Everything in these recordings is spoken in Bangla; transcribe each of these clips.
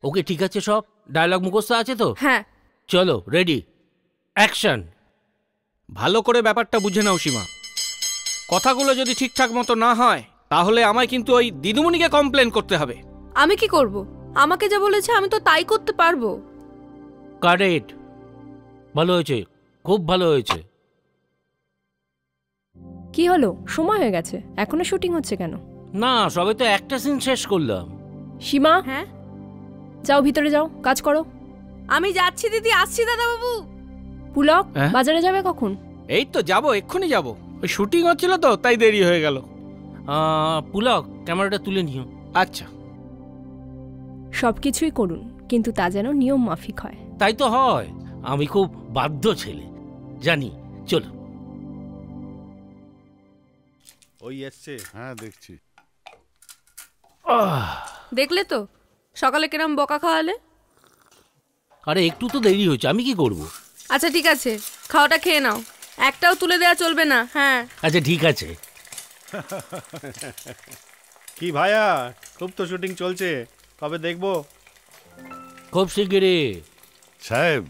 ওকে ঠিক আছে, সব ডায়লগ মুখস্থ আছে তো? হ্যাঁ। চলো রেডি, অ্যাকশন। ভালো করে ব্যাপারটা বুঝে নাও সীমা, কথাগুলো যদি ঠিকঠাক মতো না হয় তাহলে আমায় কিন্তু ওই দিদিমণিকে কমপ্লেন করতে হবে। আমি কি করব? আমাকে যা বলেছে আমি তো তাই করতে পারবো। কারেক্ট, ভালো হয়েছে, খুব ভালো হয়েছে। কি হলো, সময় হয়ে গেছে, এখনো শুটিং হচ্ছে কেন? না, সবে তো একটা সিন শেষ করলাম। সীমা, হ্যাঁ যাও ভিতরে যাও, কাজ করো। আমি যাচ্ছি দিদি, আসছি দাদা বাবু। পুলক, হ্যাঁ? বাজারে যাবে কখন? এই তো যাবো, এক্ষুনি যাবো, ওই শুটিং হচ্ছিল তো তাই দেরি হয়ে গেল। পুলক, ক্যামেরাটা তুলে নিও। আচ্ছা। সবকিছুই করুন, কিন্তু তা যেন নিয়ম মাফিক হয়। তাই তো হয়, আমি খুব বাধ্য ছেলে, জানি। চলো। ওই এসছে। হ্যাঁ দেখছি। দেখলে তো সকালে কিরম বকা খাওয়ালে। আরে একটু তো দেরি হয়েছে, আমি কি করব? আচ্ছা ঠিক আছে, খাওয়াটা খেয়ে নাও, একটাও তুলে দেওয়া চলবে না। হ্যাঁ আচ্ছা ঠিক আছে। কি ভাইয়া, খুব তো শুটিং চলছে, কবে দেখবো? খুব শিগগিরই। সাহেব,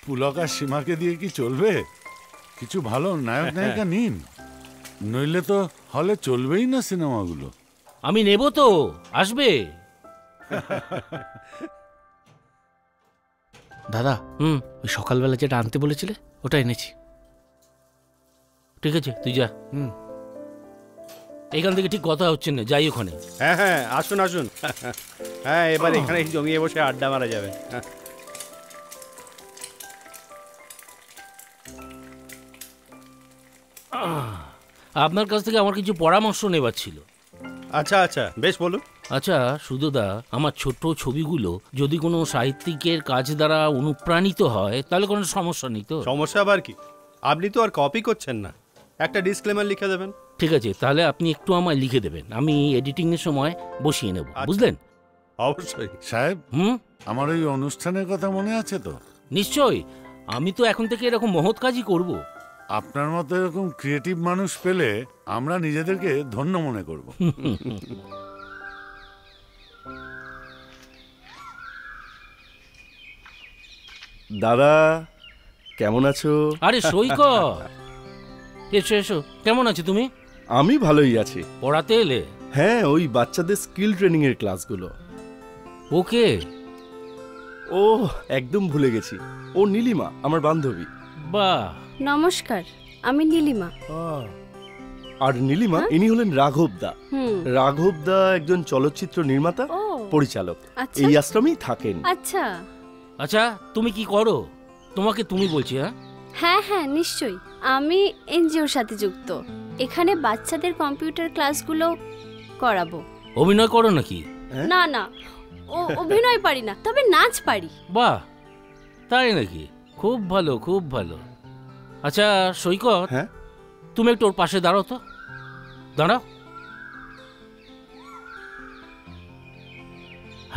পুলক আর সীমাকে দিয়ে কি চলবে? কিছু ভালো নায়ক নায়িকা নিন, নইলে তো হলে চলবেই না সিনেমাগুলো। আমি নেব তো, আসবে। দাদা, ওই সকালবেলা যেটা আনতে বলেছিলে ওটা এনেছি। ঠিক আছে, তুই যা। এখান থেকে ঠিক কথা হচ্ছে না, যাই ওখানে। হ্যাঁ হ্যাঁ, আসুন আসুন। হ্যাঁ, এবার এখানে জমিয়ে বসে আড্ডা মারা যাবে। আপনার কাছ থেকে আমার কিছু পরামর্শ নেবার ছিল। আচ্ছা আচ্ছা, বেশ বলুন। আচ্ছা সুধোদা, আমার ছোট্ট ছবিগুলো যদি কোনো সাহিত্যিকের কাজ দ্বারা অনুপ্রাণিত হয় তাহলে কোনো সমস্যা নেই তো? সমস্যা আবার কি, আপনি তো আর কপি করছেন না, একটা ডিসক্লেমার লিখে দেবেন। ঠিক আছে, তাহলে আপনি একটু আমায় লিখে দেবেন, আমি এডিটিং এর সময় বসিয়ে নেব, বুঝলেন? অবশ্যই। সাহেব, আমার ওই অনুষ্ঠানের কথা মনে আছে তো? নিশ্চয়ই, আমি তো এখন থেকে এরকম মহৎ কাজই করব। আপনার মতো এরকম ক্রিয়েটিভ মানুষ পেলে আমরা নিজেদেরকে ধন্য মনে করব। দাদা, কেমন আছো? আরে সৈকত, এসো এসো, কেমন আছো তুমি? আমি ভালোই আছি। পড়াতে এলে? হ্যাঁ, ওই বাচ্চাদের স্কিল ট্রেনিং এর ক্লাসগুলো। ওকে। ও একদম ভুলে গেছি, ও নীলিমা, আমার বান্ধবী। বাহ। নমস্কার, আমি নীলিমা। আর নীলিমা, ইনি হলেন রাঘব দা। রাঘব দা একজন চলচ্চিত্র নির্মাতা, পরিচালক, এই আশ্রমেই থাকেন। আচ্ছা আচ্ছা, তুমি কি করো? তোমাকে তুমি বলছি। হ্যাঁ হ্যাঁ নিশ্চয়ই, আমি এনজিওর সাথে যুক্ত, এখানে বাচ্চাদের কম্পিউটার ক্লাসগুলো করাবো। অভিনয় করো নাকি? না না, অভিনয় পারি না, তবে নাচ পারি। বাহ, তাই নাকি? খুব ভালো, খুব ভালো। আচ্ছা সৈকত, হ্যাঁ, তুমি একটু ওর পাশে দাঁড়াও তো, দাঁড়াও।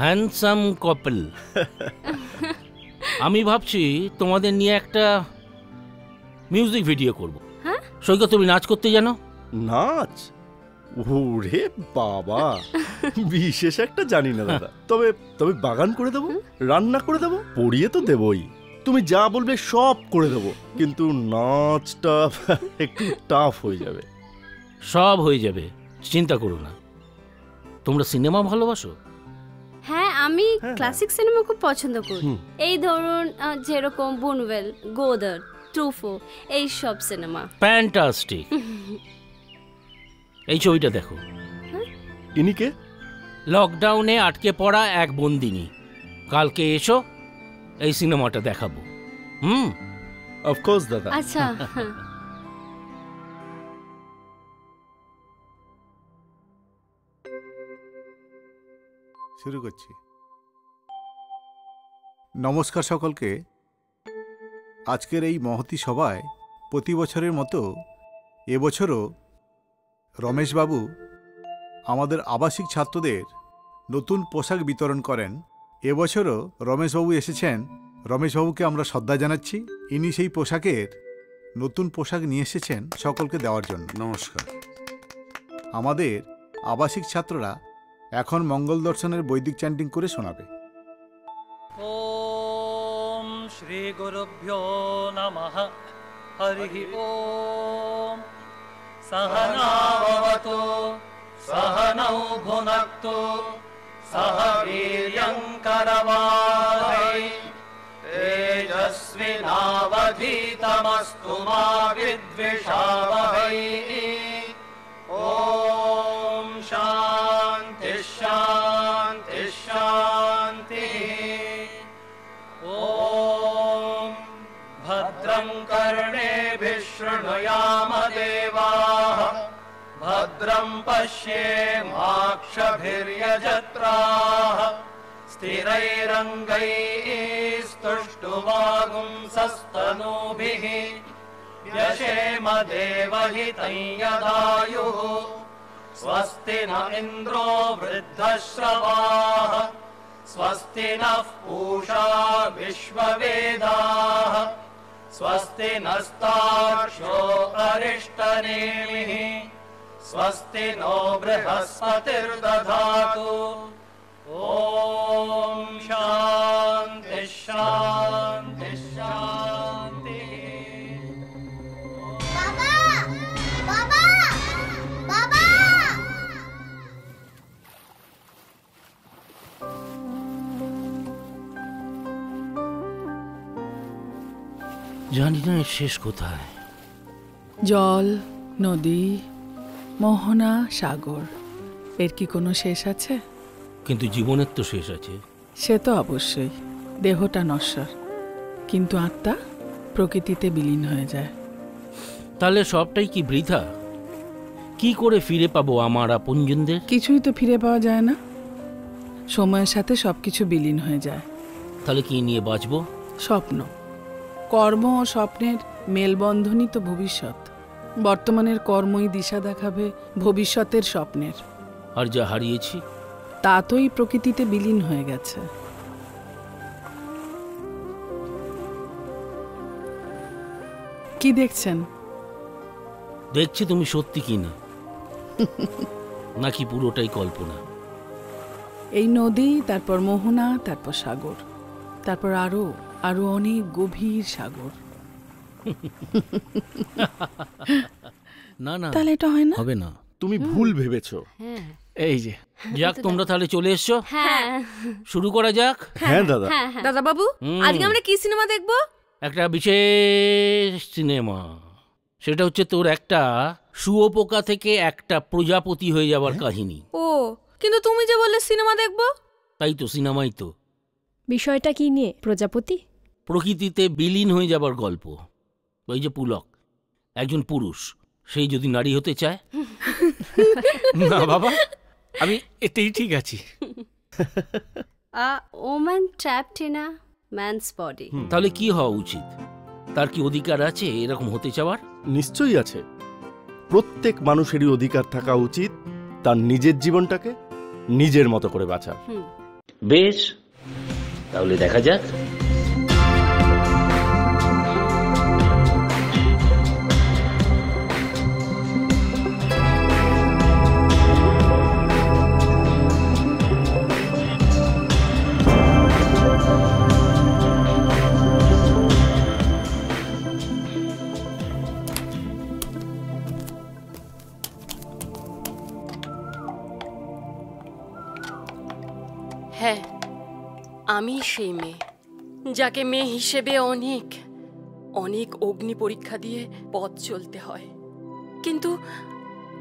হ্যান্ডসাম কাপল। আমি ভাবছি তোমাদের নিয়ে একটা মিউজিক ভিডিও করব। হ্যাঁ সৈকত, তুমি নাচ করতে জানো? নাচ? ওরে বাবা, বিশেষ একটা জানি না দাদা, তবে তবে বাগান করে দেবো, রান্না করে দেবো, পড়িয়ে তো দেবই, তুমি যা বলবে সব করে দেবো, কিন্তু নাচটা একটু টাফ হয়ে যাবে। সব হয়ে যাবে, চিন্তা করো না। তোমরা সিনেমা ভালোবাসো? হ্যাঁ, আমি ক্লাসিক সিনেমা খুব পছন্দ করি। এই ধরুন যেরকম বুনওয়েল, গোদার, ট্রুফো, এই সব সিনেমা। ফ্যান্টাস্টিক। এই ছবিটা দেখো। ইনি কে? লকডাউনে আটকে পড়া এক বন্দিনী। কালকে এসো, এই সিনেমাটা দেখাবো। অফকোর্স দাদা। আচ্ছা। শুরু করছি। নমস্কার সকলকে। আজকের এই মহতী সভায় প্রতি বছরের মতো এবছরও রমেশবাবু আমাদের আবাসিক ছাত্রদের নতুন পোশাক বিতরণ করেন। এবছরও রমেশবাবু এসেছেন। রমেশবাবুকে আমরা শ্রদ্ধা জানাচ্ছি। ইনি সেই পোশাকের নতুন পোশাক নিয়ে এসেছেন সকলকে দেওয়ার জন্য। নমস্কার। আমাদের আবাসিক ছাত্ররা এখন মঙ্গল দর্শনের বৈদিক চ্যান্টিং করে শোনাবে। श्रीगुरुभ्यो नमः। हरिः ओम। सहनाववतु सहनौ भुनक्तु सह वीर्यङ्करवावहै तेजस्विनावधीतमस्तु मा विद्विषावहै। ॐ शान्ति शान्ति शान्तिः। ॐ भद्रं कर्णेभिः शृणुयाम देवाः भद्रं पश्येमाक्षभिर्यजत्राः स्थिरैरङ्गैस्तुष्टुवागुंसस्तनूभिः यशेम देवहितं यदायुः। स्वस्ति न इन्द्रो वृद्धश्रवाः स्वस्ति नः पूषा विश्ववेदाः स्वस्ति नस्तार्क्ष्यो अरिष्टनेमिः स्वस्ति नो बृहस्पतिर्दधातु। ॐ शान्ति शान्ति शान्तिः। জানি না এর শেষ কোথায়। জল, নদী, মোহনা, সাগর, এর কি কোনো শেষ আছে? কিন্তু জীবনের তো শেষ আছে। সে তো অবশ্যই। দেহটা নশ্বর, কিন্তু আত্মা প্রকৃতিতে বিলীন হয়ে যায়। তাহলে সবটাই কি বৃথা? কি করে ফিরে পাবো আমার আপনজনদের? কিছুই তো ফিরে পাওয়া যায় না, সময়ের সাথে সবকিছু বিলীন হয়ে যায়। তাহলে কি নিয়ে বাঁচবো? স্বপ্ন, কর্ম ও স্বপ্নের মেলবন্ধনই তো ভবিষ্যৎ। বর্তমানের কর্মই দিশা দেখাবে ভবিষ্যতের স্বপ্নের। আর যা হারিয়েছি তা তোই প্রকৃতিতে বিলীন হয়ে গেছে। কি দেখছেন? দেখছি তুমি সত্যি কিনা নাকি পুরোটাই কল্পনা। এই নদী, তারপর মোহনা, তারপর সাগর, তারপর আরো আরো অনেক গভীর সাগর। না না, তাহলে এটা হয় না, হবে না। তুমি ভুল ভেবেছো। এই যে যাক, তোমরা তাহলে চলে এসছো, হ্যাঁ শুরু করা যাক। হ্যাঁ দাদা। দাদা বাবু, আজকে আমরা কি সিনেমা দেখবো? একটা বিশেষ সিনেমা। সেটা হচ্ছে তোর একটা শুয়োপোকা থেকে একটা প্রজাপতি হয়ে যাবার কাহিনী। ও, কিন্তু তুমি যে বললে সিনেমা দেখবো। তাই তো, সিনেমাই তো। বিষয়টা কি নিয়ে? প্রজাপতি? প্রকৃতিতে বিলীন হয়ে যাবার গল্প। ওই যে পুলক, একজন পুরুষ, সেই যদি নারী হতে চায়। না বাবা, আমি এতেই ঠিক আছি। A woman trapped in a man's body. তাহলে কি হওয়া উচিত? তার কি অধিকার আছে এরকম হতে চাওয়ার? নিশ্চয়ই আছে। প্রত্যেক মানুষেরই অধিকার থাকা উচিত তার নিজের জীবনটাকে নিজের মতো করে বাঁচার। বেশ, তাহলে দেখা যাক। হ্যাঁ, আমি সেই মেয়ে যাকে মেয়ে হিসেবে অনেক অনেক অগ্নি পরীক্ষা দিয়ে পথ চলতে হয়। কিন্তু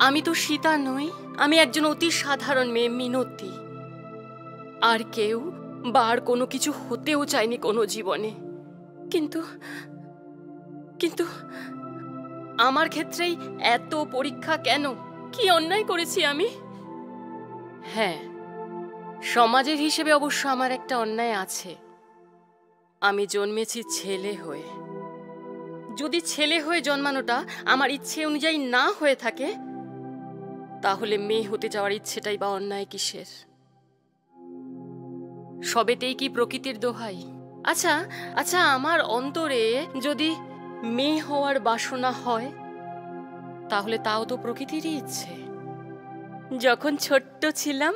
আমি তো সীতা নই, আমি একজন অতি সাধারণ মেয়ে, মিনতি। আর কেউ বা আর কোনো কিছু হতেও চায়নি কোনো জীবনে। কিন্তু কিন্তু আমার ক্ষেত্রেই এত পরীক্ষা কেন? কি অন্যায় করেছি আমি? হ্যাঁ, সমাজের হিসেবে অবশ্য আমার একটা অন্যায় আছে। আমি জন্মেছি ছেলে হয়ে। যদি ছেলে হয়ে জন্মানোটা আমার ইচ্ছে অনুযায়ী না হয়ে থাকে, তাহলে মেয়ে হতে যাওয়ার ইচ্ছেটাই বা অন্যায় কিসের? সবেতেই কি প্রকৃতির দোহাই? আচ্ছা আচ্ছা, আমার অন্তরে যদি মেয়ে হওয়ার বাসনা হয়, তাহলে তাও তো প্রকৃতিরই ইচ্ছে। যখন ছোট্ট ছিলাম,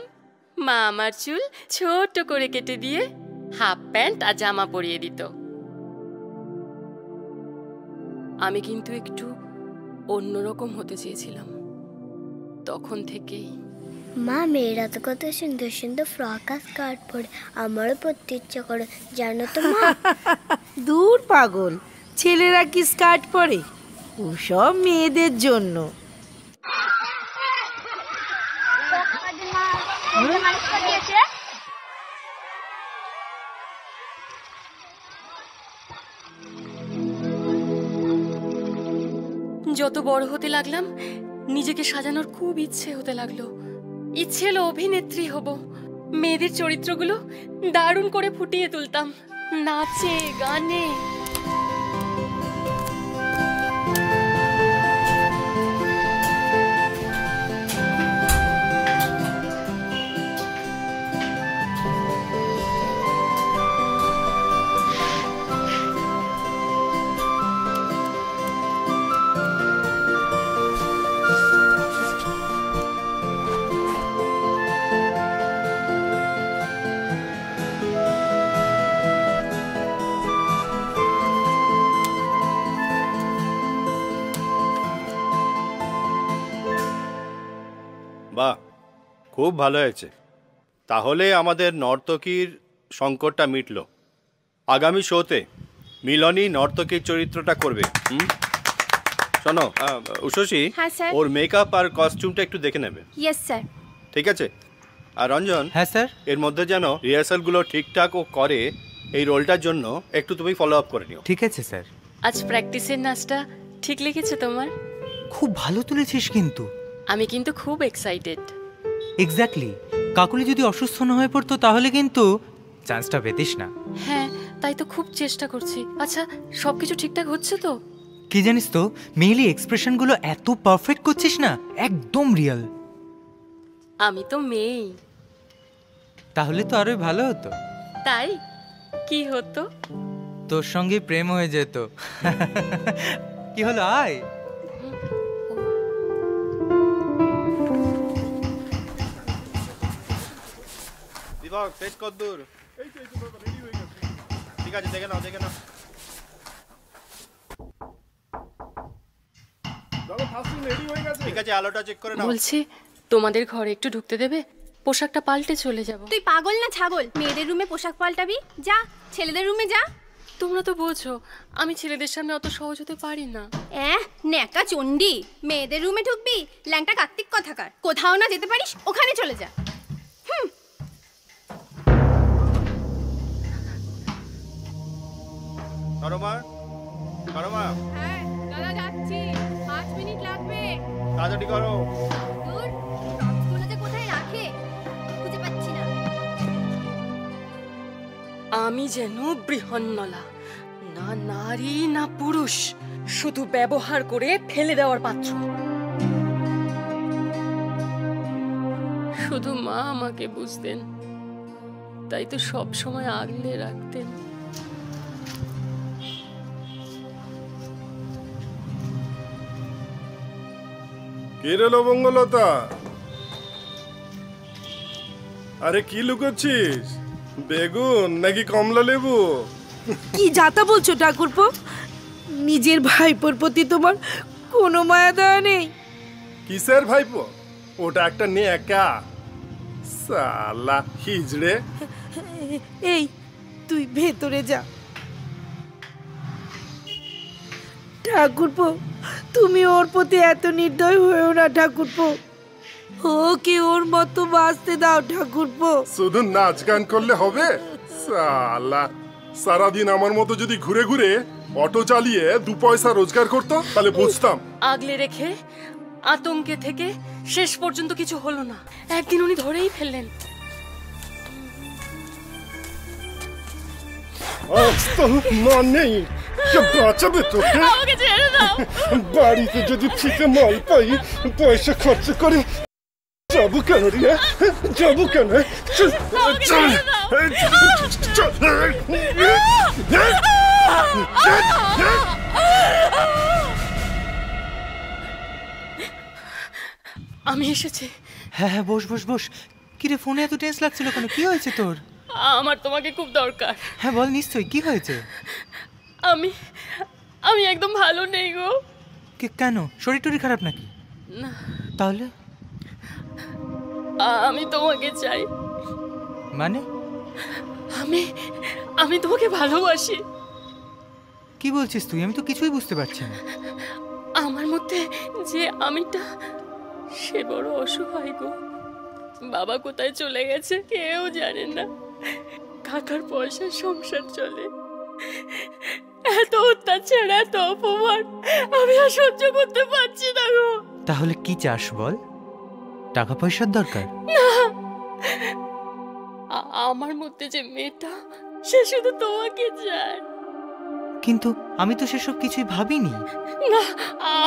মা আমার চুল ছোট করে কেটে দিয়ে হাফ প্যান্ট আর জামা পরিয়ে দিত। আমি কিন্তু একটু অন্যরকম হতে চেয়েছিলাম, তখন থেকেই। মা, মেয়েরা তো কত সুন্দর সুন্দর ফ্রক আর স্কার্ট পরে, আমারও পরতে ইচ্ছা করে জানো তো মা। দূর পাগল, ছেলেরা কি স্কার্ট পরে? ওসব মেয়েদের জন্য। যত বড় হতে লাগলাম নিজেকে সাজানোর খুব ইচ্ছে হতে লাগলো। ইচ্ছে হলো অভিনেত্রী হব, মেয়েদের চরিত্রগুলো দারুণ করে ফুটিয়ে তুলতাম নাচে গানে। বাহ, খুব ভালো হয়েছে। তাহলে আমাদের নর্তকীর সংকটটা মিটল। আগামী শোতে মিলনী নর্তকীর চরিত্রটা করবে। শোনো উষসী, হ্যাঁ স্যার। ওর মেকআপ আর কস্টিউমটা একটু দেখে নেবে। Yes sir. ঠিক আছে? আর রঞ্জন, হ্যাঁ স্যার, এর মধ্যে যেন রিহার্সালগুলো ঠিকঠাক ও করে, এই রোলটার জন্য একটু তুমি ফলো আপ করে নিও। ঠিক আছে স্যার। আজ প্র্যাকটিসের নাচটা ঠিক লেগেছে তোমার? খুব ভালো তুলেছিস কিন্তু। আমি কিন্তু খুব এক্সাইটেড। এক্স্যাক্টলি, কাকুলি যদি অসুস্থ না হয়ে পড়তো তাহলে কিন্তু চান্সটা পেতিস না। হ্যাঁ, তাই তো খুব চেষ্টা করছি। আচ্ছা, সবকিছু ঠিকঠাক হচ্ছে তো? কি জানিস তো, মেইলি এক্সপ্রেশনগুলো এত পারফেক্ট করছিস না, একদম রিয়েল। আমি তো মেয়েই। তাহলে তো আরোই ভালো হতো। তাই কি হতো? তোর সঙ্গে প্রেম হয়ে যেত। কি হলো, আয়। দিবক, শেষ কত দূর? ঠিক আছে, দেখে নাও দেখে নাও। ঠিক আছে, আলোটা চেক করে নাও। বলছি, তোমাদের ঘরে একটু ঢুকতে দেবে? পোশাকটা পাল্টে চলে যাব। তুই পাগল না ছাগল? মেয়েদের রুমে পোশাক পাল্টাবি? যা ছেলেদের রুমে যা। তোমরা তো বোঝো আমি ছেলেদের সামনে অত সহজ হতে পারি না। ন্যাকা চণ্ডী, মেয়েদের রুমে ঢুকবি? ল্যাংটা কার্তিক কথাকার। কোথাও না যেতে পারিস, ওখানে চলে যা। করমা, করমা। হ্যাঁ দাদা, যাচ্ছি। 5 মিনিট লাগবে। তাড়াতাড়ি করো। দূর, টর্চগুলো যে কোথায় রাখে খুঁজে পাচ্ছি না। আমি যেন বৃহন্নলা, না নারী না পুরুষ, শুধু ব্যবহার করে ফেলে দেওয়ার পাত্র। শুধু মা আমাকে বুঝতেন, তাই তো সব সময় আগলে রাখতেন। কে রে লবঙ্গলতা? আরে কি লুকোচ্ছিস? বেগুন নাকি কমলা লেবু? কি যাতা বলছো ঠাকুরপো? নিজের ভাইপোর প্রতি তোমার কোনো মায়া দয়া নেই? কিসের ভাইপো? ওটা একটা নেকা সালা হিজড়ে। এই তুই ভেতরে যা। ঠাকুরপো, তুমি ওর প্রতি এত নির্দয় হয়েও না ঠাকুরপো। ওকে ওর মতো বাঁচতে দাও ঠাকুরপো। শুধু নাচ গান করলে হবে? সালা সারাদিন আমার মতো যদি ঘুরে ঘুরে অটো চালিয়ে 2 পয়সা রোজগার করতো তাহলে বুঝতাম। আগলে রেখে আতঙ্কে থেকে শেষ পর্যন্ত কিছু হলো না। একদিন উনি ধরেই ফেললেন। আজ তো মা নেই, কে বাঁচাবে তোকে? আমাকে ছেড়ে দাও। বাড়িতে যদি ফ্রিতে মাল পাই, পয়সা খরচ করে যাবো কেন রে? যাবো কেন? আমি এসেছি। হ্যাঁ হ্যাঁ, বস বস বস। কিরে, ফোনে এত টেন্স লাগছিল কেন? কি হয়েছে তোর? আমার তোমাকে খুব দরকার। হ্যাঁ বল, নিশ্চয়ই। কি হয়েছে? আমি একদম ভালো নেই গো। কেন, শরীর টরীর খারাপ নাকি? না। তাহলে আমি তোমাকে চাই। মানে? আমি তোমাকে ভালোবাসি। কি বলছিস তুই? আমি তো কিছুই বুঝতে পারছি না। আমার মধ্যে যে আমিটা, সে বড় অসহায় গো। বাবা কোথায় চলে গেছে কেউ জানে না। কাকার পয়সা সংসার চলে। এত অত্যাচার, এত অপমান আমি আর সহ্য করতে পারছি না গো। তাহলে কি চাস বল? টাকা পয়সার দরকার? না, আমার মধ্যে যে মেয়েটা, সে শুধু তোমাকে চায়। কিন্তু আমি তো সেসব কিছুই ভাবিনি। না,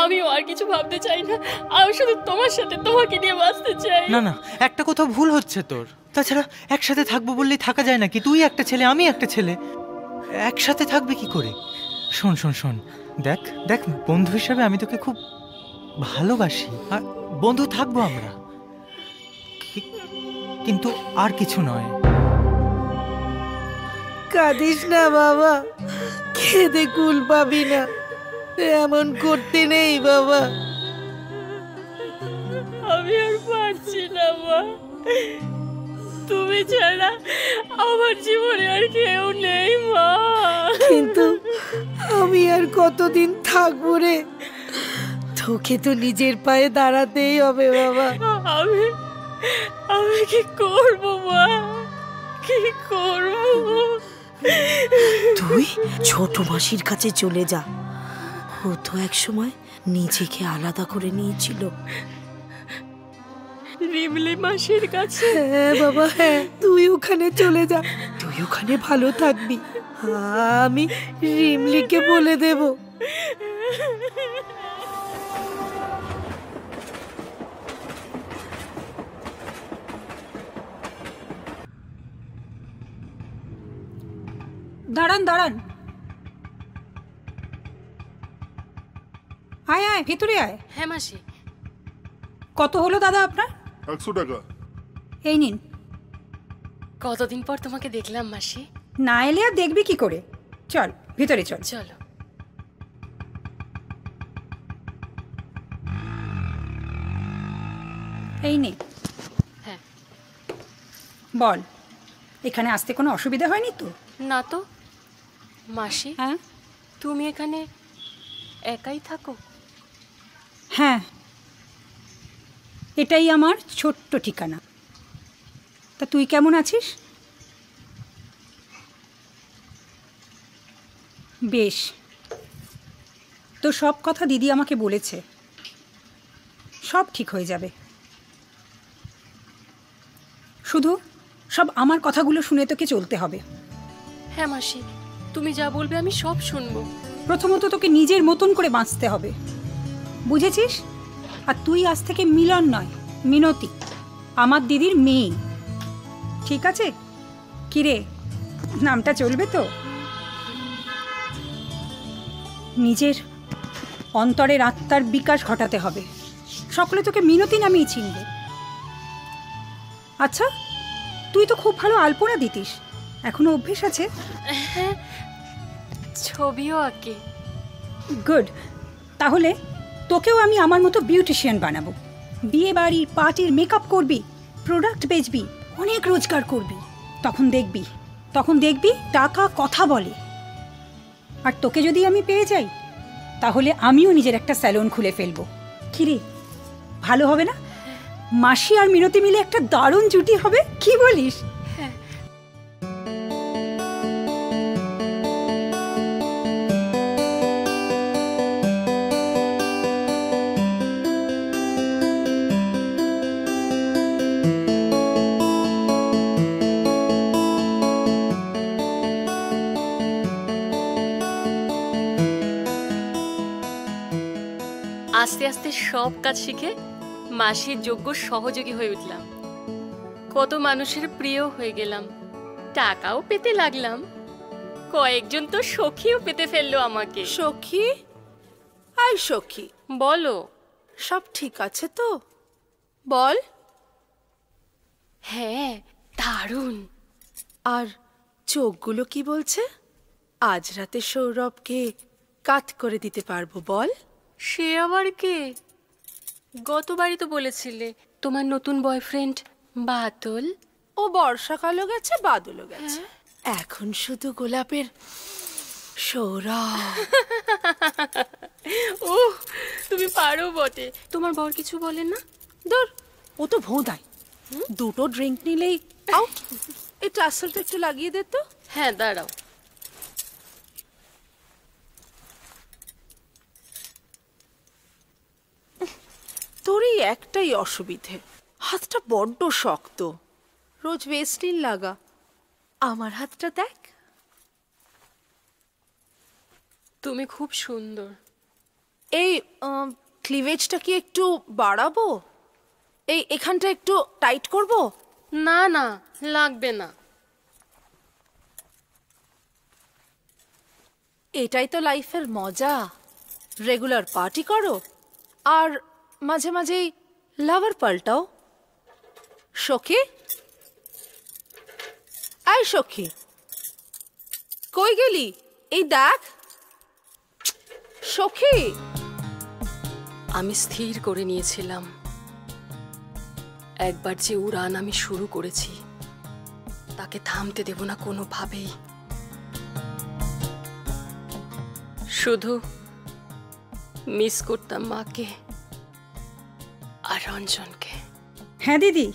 আমিও আর কিছু ভাবতে চাই না। আমি শুধু তোমার সাথে তোমাকে নিয়ে বাঁচতে চাই। না না, একটা কোথাও ভুল হচ্ছে তোর। তাছাড়া একসাথে থাকবো বললেই থাকা যায় নাকি? তুই একটা ছেলে, আমি একটা ছেলে, একসাথে থাকবে কি করে? শোন শোন শোন, দেখ দেখ, বন্ধু হিসাবে আমি তোকে খুব ভালোবাসি, আর বন্ধু থাকবো আমরা, কিন্তু আর কিছু নয়। কাঁদিস না বাবা, খেদে কুল পাবি না, এমন করতে নেই বাবা। আমি আর পারছি না মা, তুমি ছাড়া আমার জীবনে আর কেউ নেই মা। কিন্তু আমি আর কতদিন থাকবো রে? তোকে তো নিজের পায়ে দাঁড়াতেই হবে বাবা। আমি কি করবো মা, কি করবো? তুই ছোট মাসির কাছে চলে যা, ও তো এক সময় নিজেকে আলাদা করে নিয়েছিল। রিমলি মাসির কাছে? হ্যাঁ বাবা, হ্যাঁ, তুই ওখানে চলে যা, তুই ওখানে ভালো থাকবি। আমি রিমলিকে বলে দেব। দাঁড়ান দাঁড়ান, আয় আয়, ভেতরে আয়। হ্যাঁ মাসি। কত হলো দাদা আপনার? 100 টাকা। এই নিন। কতদিন পর তোমাকে দেখলাম মাসি। না এলে আর দেখবি কি করে? চল ভেতরে চল। চলো। এই নে। হ্যাঁ। বল, এখানে আসতে কোনো অসুবিধা হয়নি তো? না তো মাসি। হ্যাঁ, তুমি এখানে একাই থাকো? হ্যাঁ, এটাই আমার ছোট্ট ঠিকানা। তা তুই কেমন আছিস? বেশ, তো সব কথা দিদি আমাকে বলেছে, সব ঠিক হয়ে যাবে। শুধু সব আমার কথাগুলো শুনে তোকে চলতে হবে। হ্যাঁ মাসি, তুমি যা বলবে আমি সব শুনবো। প্রথমত তোকে নিজের মতন করে বাঁচতে হবে, বুঝেছিস? আর তুই আজ থেকে মিলন নয়, মিনতি, আমার দিদির মেয়ে, ঠিক আছে? কিরে, নামটা চলবে তো? নিজের অন্তরের আত্মার বিকাশ ঘটাতে হবে, সকলে তোকে মিনতি নামেই চিনবে। আচ্ছা, তুই তো খুব ভালো আলপনা দিতিস, এখনো অভ্যেস আছে? হ্যাঁ, ছবিও আঁকে। গুড, তাহলে তোকেও আমি আমার মতো বিউটিশিয়ান বানাবো। বিয়ে বাড়ি পার্টির মেকআপ করবি, প্রোডাক্ট বেচবি, অনেক রোজগার করবি। তখন দেখবি টাকা কথা বলে। আর তোকে যদি আমি পেয়ে যাই, তাহলে আমিও নিজের একটা স্যালন খুলে ফেলবো। কিরে, ভালো হবে না? মাসি আর মিনতি মিলে একটা দারুণ জুটি হবে, কি বলিস? আস্তে আস্তে সব কাজ শিখে মাসির যোগ্য সহযোগী হয়ে উঠলাম। কত মানুষের প্রিয় হয়ে গেলাম, টাকাও পেতে লাগলাম। কয়েকজন তো সখীও পেতে ফেললো আমাকে। সখী? আই সখী, বলো, সব ঠিক আছে তো? বল। হ্যাঁ, দারুণ। আর চোখগুলো কি বলছে? আজ রাতে সৌরভকে কাট করে দিতে পারবো বল। সে আবার কে? গতবারই তো বলেছিলে তোমার নতুন বয়ফ্রেন্ড বাদল। ও বর্ষাকালও গেছে, বাদলও গেছে, এখন শুধু গোলাপের সৌরভ। ও তুমি পারো বটে। তোমার বর কিছু বলে না? ধর, ও তো ভোঁদায়, দুটো ড্রিঙ্ক নিলেই আউট। এই টাসেলটা একটু লাগিয়ে দে তো। হ্যাঁ দাঁড়াও। তোরই একটাই অসুবিধে, হাতটা বড্ড শক্ত। রোজ ভেসলিন লাগা, আমার হাতটা দেখ। তুমি খুব সুন্দর। এই ক্লিভেজটা কি একটু বাড়াবো? এই এখানটা একটু টাইট করব? না না, লাগবে না। এটাই তো লাইফের মজা। রেগুলার পার্টি করো আর মাঝে মাঝেই লাভার পাল্টাও। সখী, আয় সখী, কই গেলি? এই দেখ সখী। আমি স্থির করে নিয়েছিলাম, একবার যে উড়ান আমি শুরু করেছি তাকে থামতে দেব না কোনোভাবেই। শুধু মিস করতাম মাকে আর রঞ্জনকে। হ্যাঁ দিদি,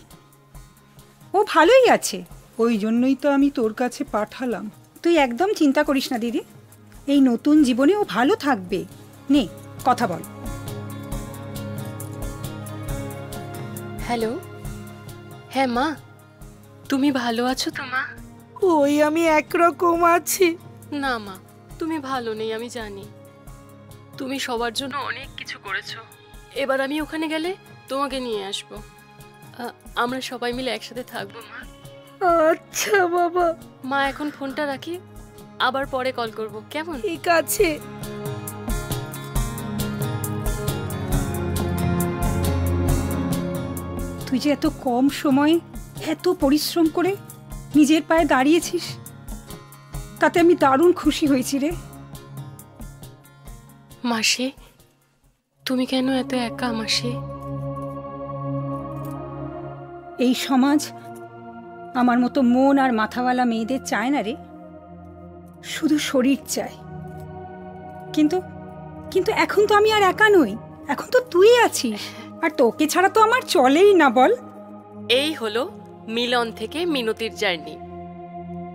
ও ভালোই আছে, ওই জন্যই তো আমি তোর কাছে পাঠালাম। তুই একদম চিন্তা করিস না দিদি, এই নতুন জীবনে ও ভালো থাকবে। নে কথা বল। হ্যালো, হ্যাঁ মা, তুমি ভালো আছো তো মা? ওই আমি একরকম আছি। না মা, তুমি ভালো নেই আমি জানি। তুমি সবার জন্য অনেক কিছু করেছো। এবার আমি ওখানে গেলে তোমাকে নিয়ে আসবো, আমরা সবাই মিলে একসাথে থাকবো মা। আচ্ছা বাবা। মা এখন ফোনটা রাখি, আবার পরে কল করব, কেমন? ঠিক আছে। তুই যে এত কম সময়ে এত পরিশ্রম করে নিজের পায়ে দাঁড়িয়েছিস, তাতে আমি দারুণ খুশি হয়েছি রে। মাসি, তুমি কেন এত একা মাসি? এই সমাজ আমার মতো মন আর মাথাওয়ালা মেয়েদের চায় না রে, শুধু শরীর চায়। কিন্তু কিন্তু এখন তো আমি আর একা নই, এখন তো তুই আছিস, আর তোকে ছাড়া তো আমার চলেই না বল। এই হলো মিলন থেকে মিনতির জার্নি।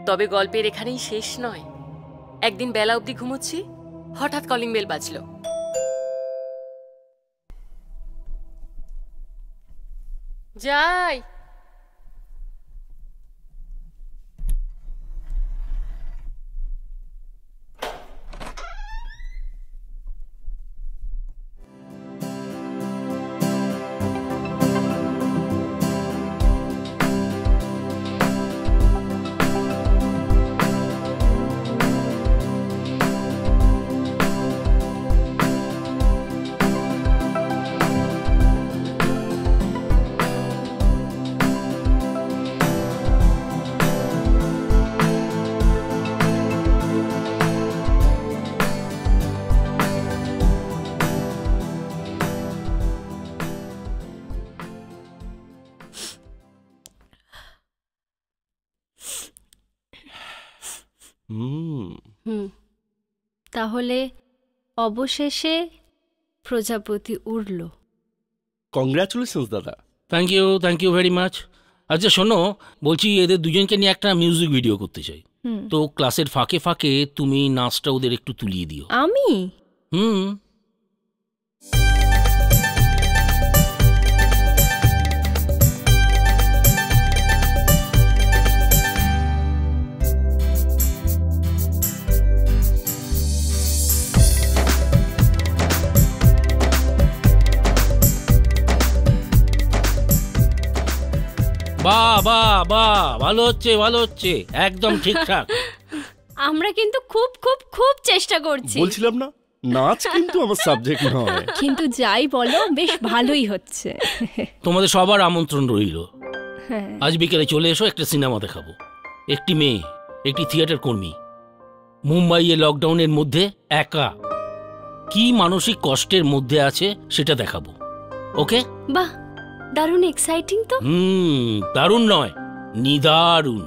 তবে গল্পের এখানেই শেষ নয়। একদিন বেলা অবধি ঘুমোচ্ছি, হঠাৎ কলিং বেল বাজলো। যাই। তাহলে অবশেষে প্রজাপতি উড়ল। কংগ্রাচুলেশনস দাদা। Thank you very much. আচ্ছা শোনো, বলছি এদের দুজনকে নিয়ে একটা মিউজিক ভিডিও করতে চাই। তো ক্লাসের ফাঁকে ফাঁকে তুমি নাচটা ওদের একটু তুলিয়ে দিও। আমি? বাহ বাহ বাহ, ভালো হচ্ছে ভালো হচ্ছে, একদম ঠিকঠাক। আমরা কিন্তু খুব খুব খুব চেষ্টা করছি। বলছিলাম না, নাচ কিন্তু আমার সাবজেক্ট নয়। কিন্তু যাই বলো, বেশ ভালোই হচ্ছে। তোমাদের সবার আমন্ত্রণ রইল। হ্যাঁ। আজ বিকেলে চলে এসো, একটা সিনেমা দেখাবো। একটি মেয়ে, একটি থিয়েটার কর্মী, মুম্বাইয়ে লকডাউনের মধ্যে একা কি মানসিক কষ্টের মধ্যে আছে সেটা দেখাবো। ওকে? বাহ, দারুণ এক্সাইটিং তো। দারুণ নয়, নিদারুণ।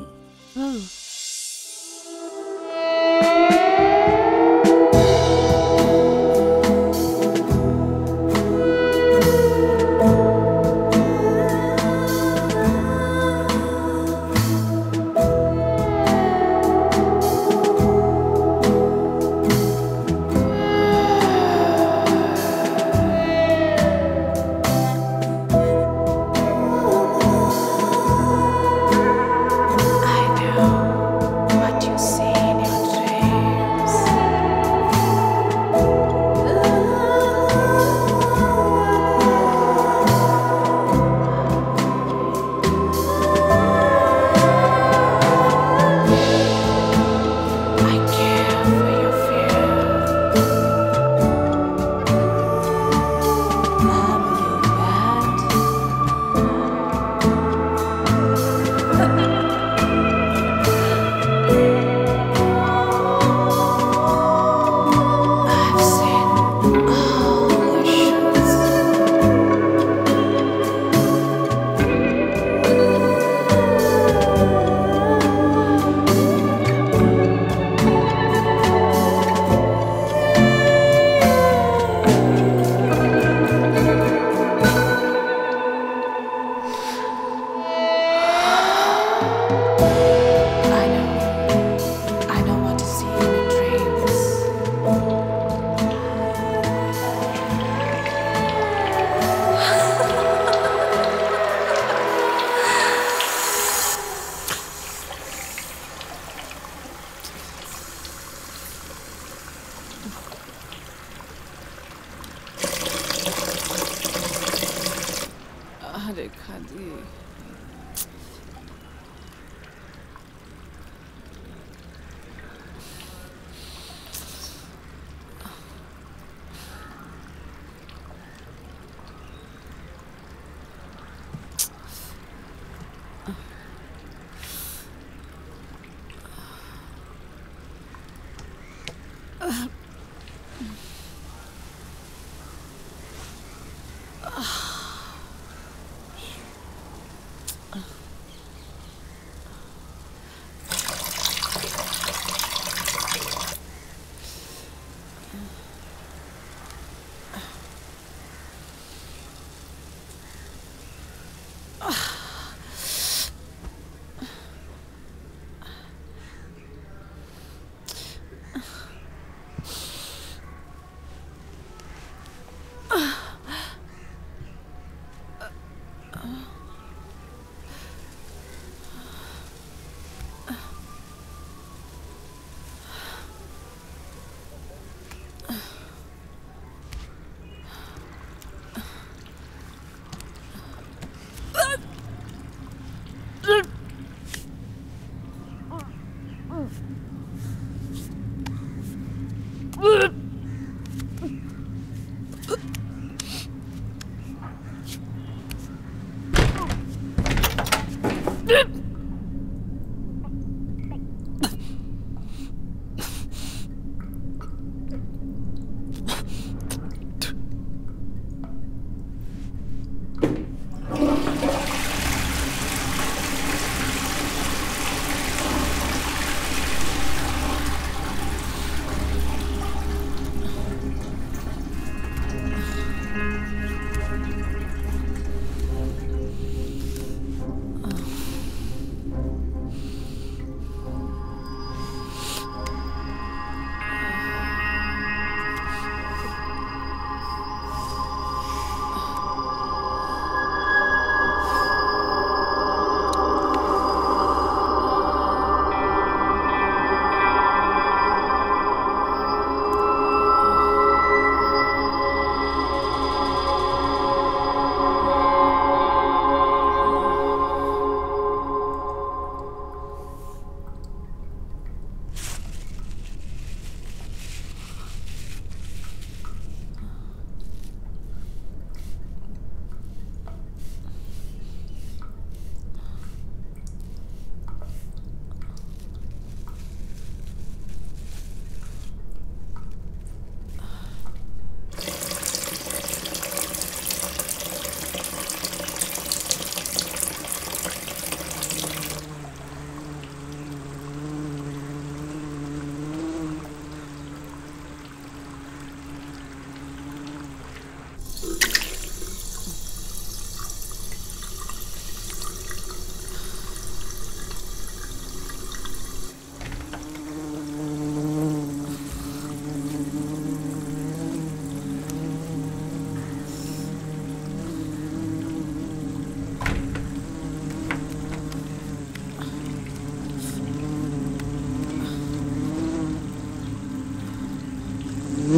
হ্যাঁ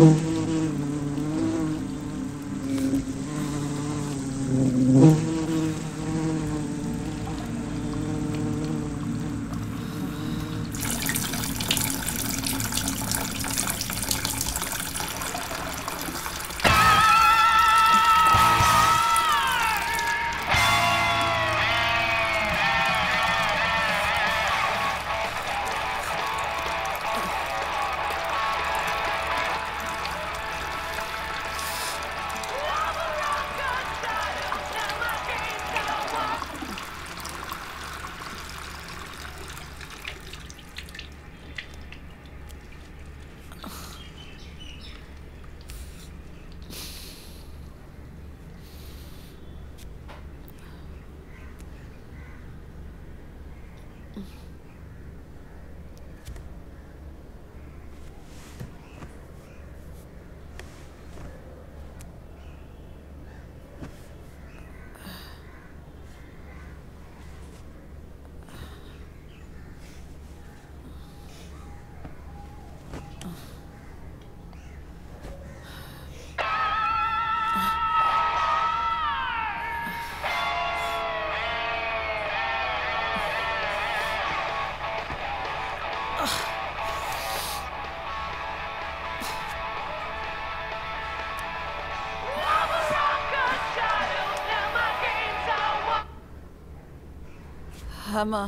মা,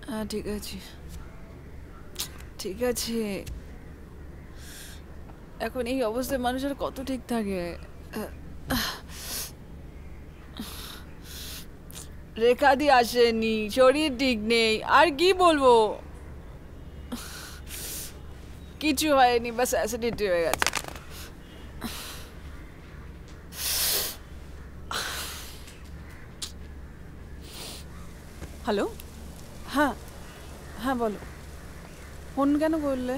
হ্যাঁ ঠিক আছে, ঠিক আছে। এখন এই অবস্থায় মানুষের কত ঠিক থাকে। রেখাদি আসেনি, শরীর ঠিক নেই, আর কি বলবো, কিছু হয়নি, বাস অ্যাসিডিটি হয়ে গেছে। হ্যালো, হ্যাঁ হ্যাঁ বলো, ফোন কেন করলে?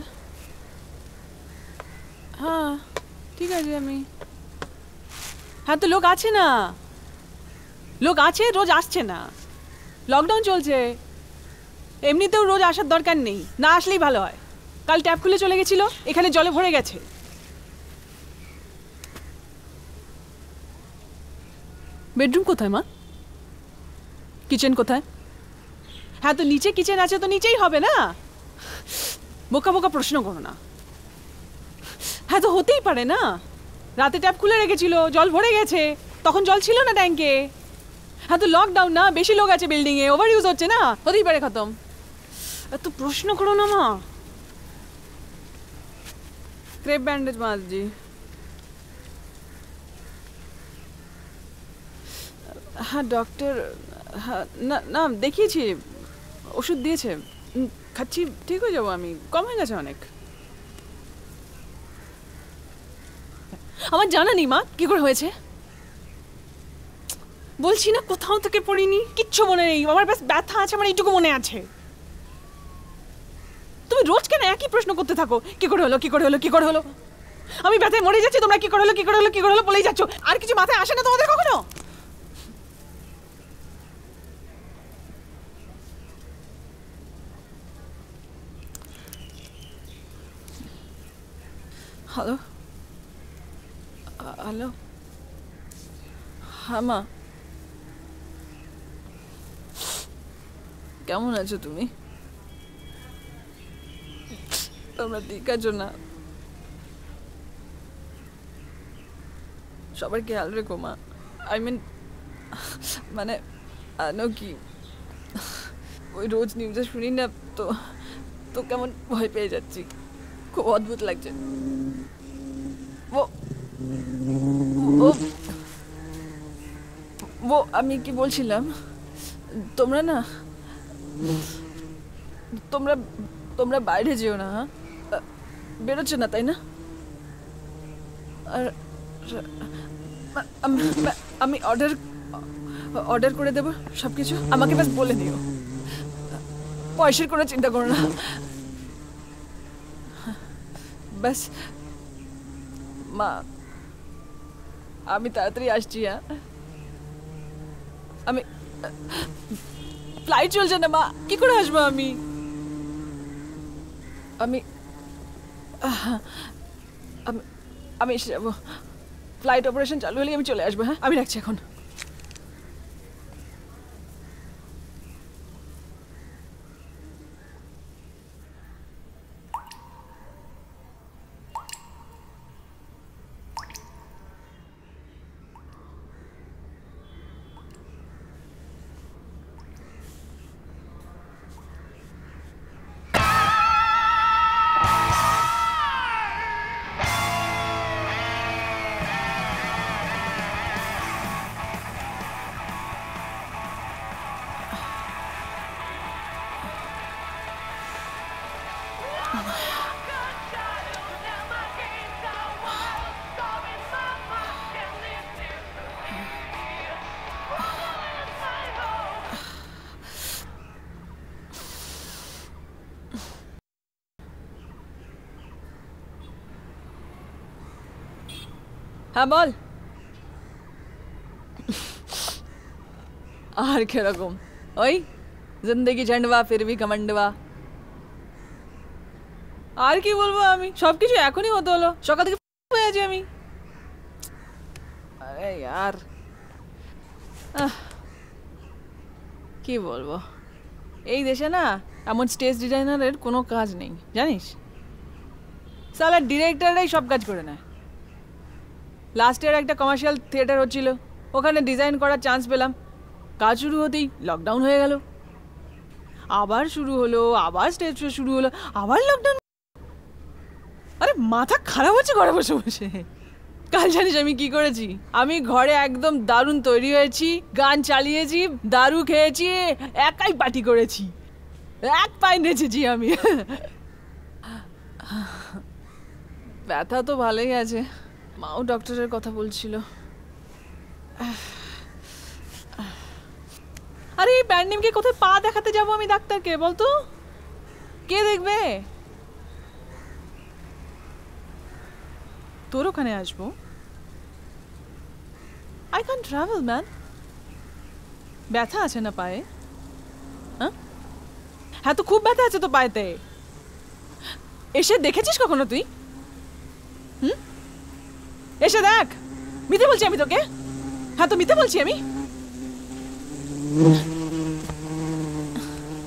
হ্যাঁ ঠিক আছে, আমি হ্যাঁ তো লোক আছে না, লোক আছে, রোজ আসছে না, লকডাউন চলছে, এমনিতেও রোজ আসার দরকার নেই, না আসলেই ভালো হয়। কাল ট্যাপ খুলে চলে গেছিল, এখানে জলে ভরে গেছে। বেডরুম কোথায় মা? কিচেন কোথায়? হ্যাঁ তো নিচে কিচেন আছে, তো নিচেই হবে না, বোকা বোকা প্রশ্ন করো না। হ্যাঁ তো হতেই পারে না, রাতে ট্যাপ খুলে রেখেছিল, জল ভরে গেছে, তখন জল ছিল না ট্যাঙ্কে। হ্যাঁ তো লকডাউন না, বেশি লোক আছে বিল্ডিং এ, ওভার ইউজ হচ্ছে না, হতেই পারে, খতম। এত প্রশ্ন করো না মা। ক্রেপ ব্যান্ডেজ মাঝি, হ্যাঁ ডক্টর, হ্যাঁ না না দেখিয়েছি, ওষুধ দিয়েছে, খাচ্ছি, ঠিক হয়ে যাবো আমি, কম হয়ে গেছে অনেক। আমার জানা নেই মা কি করে হয়েছে, বলছি না কোথাও থেকে পড়িনি, কিচ্ছু মনে নেই, আমার ব্যাস ব্যথা আছে, আমার এইটুকু মনে আছে। তুমি রোজ কেন একই প্রশ্ন করতে থাকো, কি করে হলো, কি করে হলো, কি করে হলো? আমি ব্যথায় মরে যাচ্ছি, তোমরা কি করে হলো, কি করে হলো, কি করে হলো বলেই যাচ্ছ, আর কিছু মাথায় আসে না তোমাদের কখনো? হ্যালো, হ্যালো, হ্যাঁ মা, কেমন আছো তুমি? তোমরা ঠিক আছো না? সবার খেয়াল রেখো মা, আই মিন মানে আনো কি, ওই রোজ নিউজে শুনি না তো, তো কেমন ভয় পেয়ে যাচ্ছি, খুব অদ্ভুত লাগছে। ও আমি কি বলছিলাম, তোমরা না, তোমরা তোমরা বাইরে যেও না, হ্যাঁ বেরোচ্ছে না তাই না? আর আমি অর্ডার করে দেবো সব কিছু, আমাকে ব্যাস বলে দিও, পয়সার কোনো চিন্তা করো না, ব্যাস। মা আমি তাড়াতাড়ি আসছি, হ্যাঁ আমি, ফ্লাইট চলছে না মা, কি করে আসবো আমি? আমি আমি এসে যাবো, ফ্লাইট অপারেশন চালু হলেই আমি চলে আসবো। হ্যাঁ, আমি রাখছি এখন। হ্যাঁ বল। আর কিরকম? ওই জিন্দগি ঝান্ডবা ফির ভি কমান্ডবা। আর কি বলবো, আমি সবকিছু এখনই হতে হলো, সকাল থেকে হয়ে আছি আমি। আরে यार কি বলবো, এই দেশে না এমন স্টেজ ডিজাইনারের কোনো কাজ নেই জানিস। সালা ডিরেক্টররাই সব কাজ করে নেয়। লাস্ট ইয়ার একটা কমার্শিয়াল থিয়েটার হচ্ছিল, ওখানে ডিজাইন করার চান্স পেলাম। কাজ শুরু হতেই লকডাউন হয়ে গেল, আবার শুরু হলো, আবার স্টেজ শো শুরু হলো, আবার লকডাউন। আরে মাথা খারাপ হচ্ছে ঘরে বসে বসে। কাল জানিস আমি কি করেছি? আমি ঘরে একদম দারুণ তৈরি হয়েছি, গান চালিয়েছি, দারু খেয়েছি, একাই পার্টি করেছি, এক পায়ে নেচেছি আমি। ব্যথা তো ভালোই আছে, মাও ডক্টরের কথা বলছিল। আরে এই প্যান্ডেমিকে কোথায় পা দেখাতে যাবো আমি ডাক্তারকে, বলতো কে দেখবে? তোর ওখানে আসবো? I can travel man. ব্যথা আছে না পায়ে? হ্যাঁ তো খুব ব্যথা আছে তো পায়েতে। এসে দেখেছিস কখনো তুই? এসে দেখ। মিথ্যে বলছি আমি তোকে? হ্যাঁ তো মিথ্যে বলছি আমি?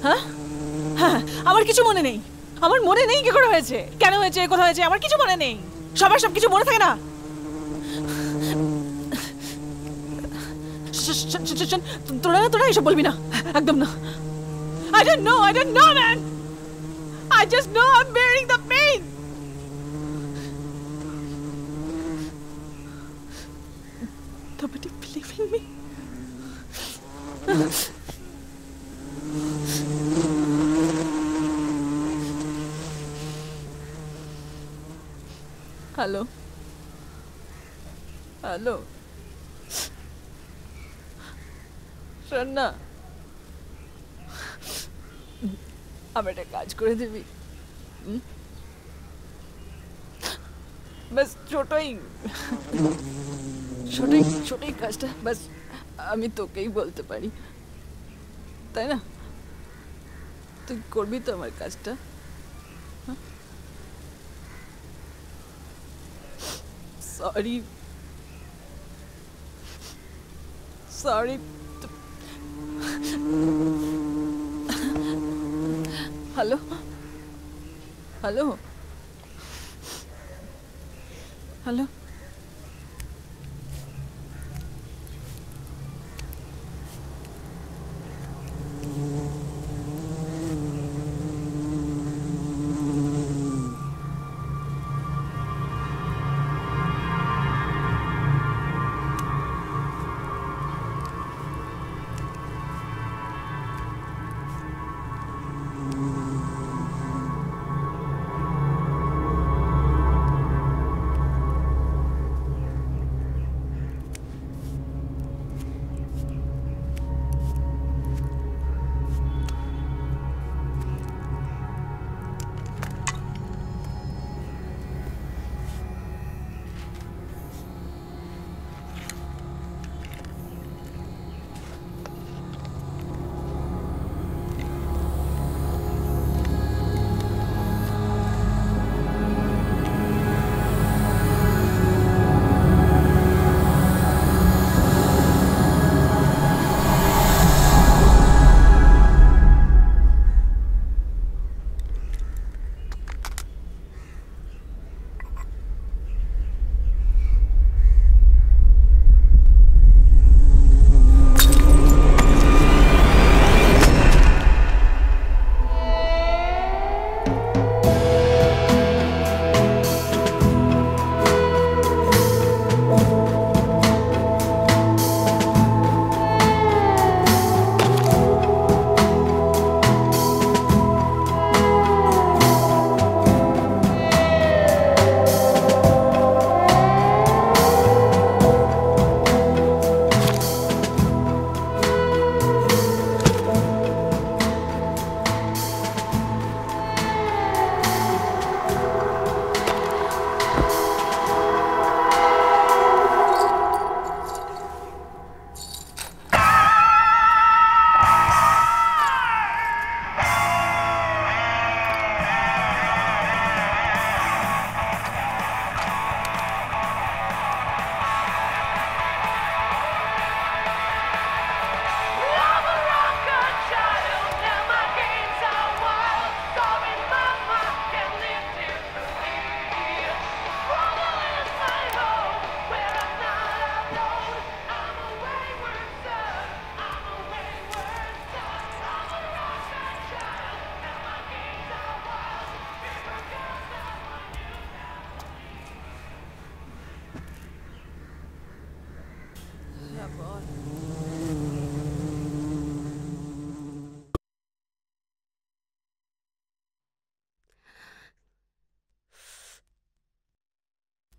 হ্যাঁ হ্যাঁ, আমার কিছু মনে নেই। আমার মনে নেই কি করে হয়েছে, কেন হয়েছে, কোথায় হয়েছে, আমার কিছু মনে নেই। সবার সব কিছু মনে থাকে না। তোরা এসব বলবি না, একদম না। I don't know man. I just know I'm bearing the pain. Nobody believe in me. Hello. শোন না, আমার একটা কাজ করে দিবি? বাস ছোটই কাজটা, বাস আমি তোকেই বলতে পারি, তাই না? তুই করবি তো আমার কাজটা? সরি। হ্যালো।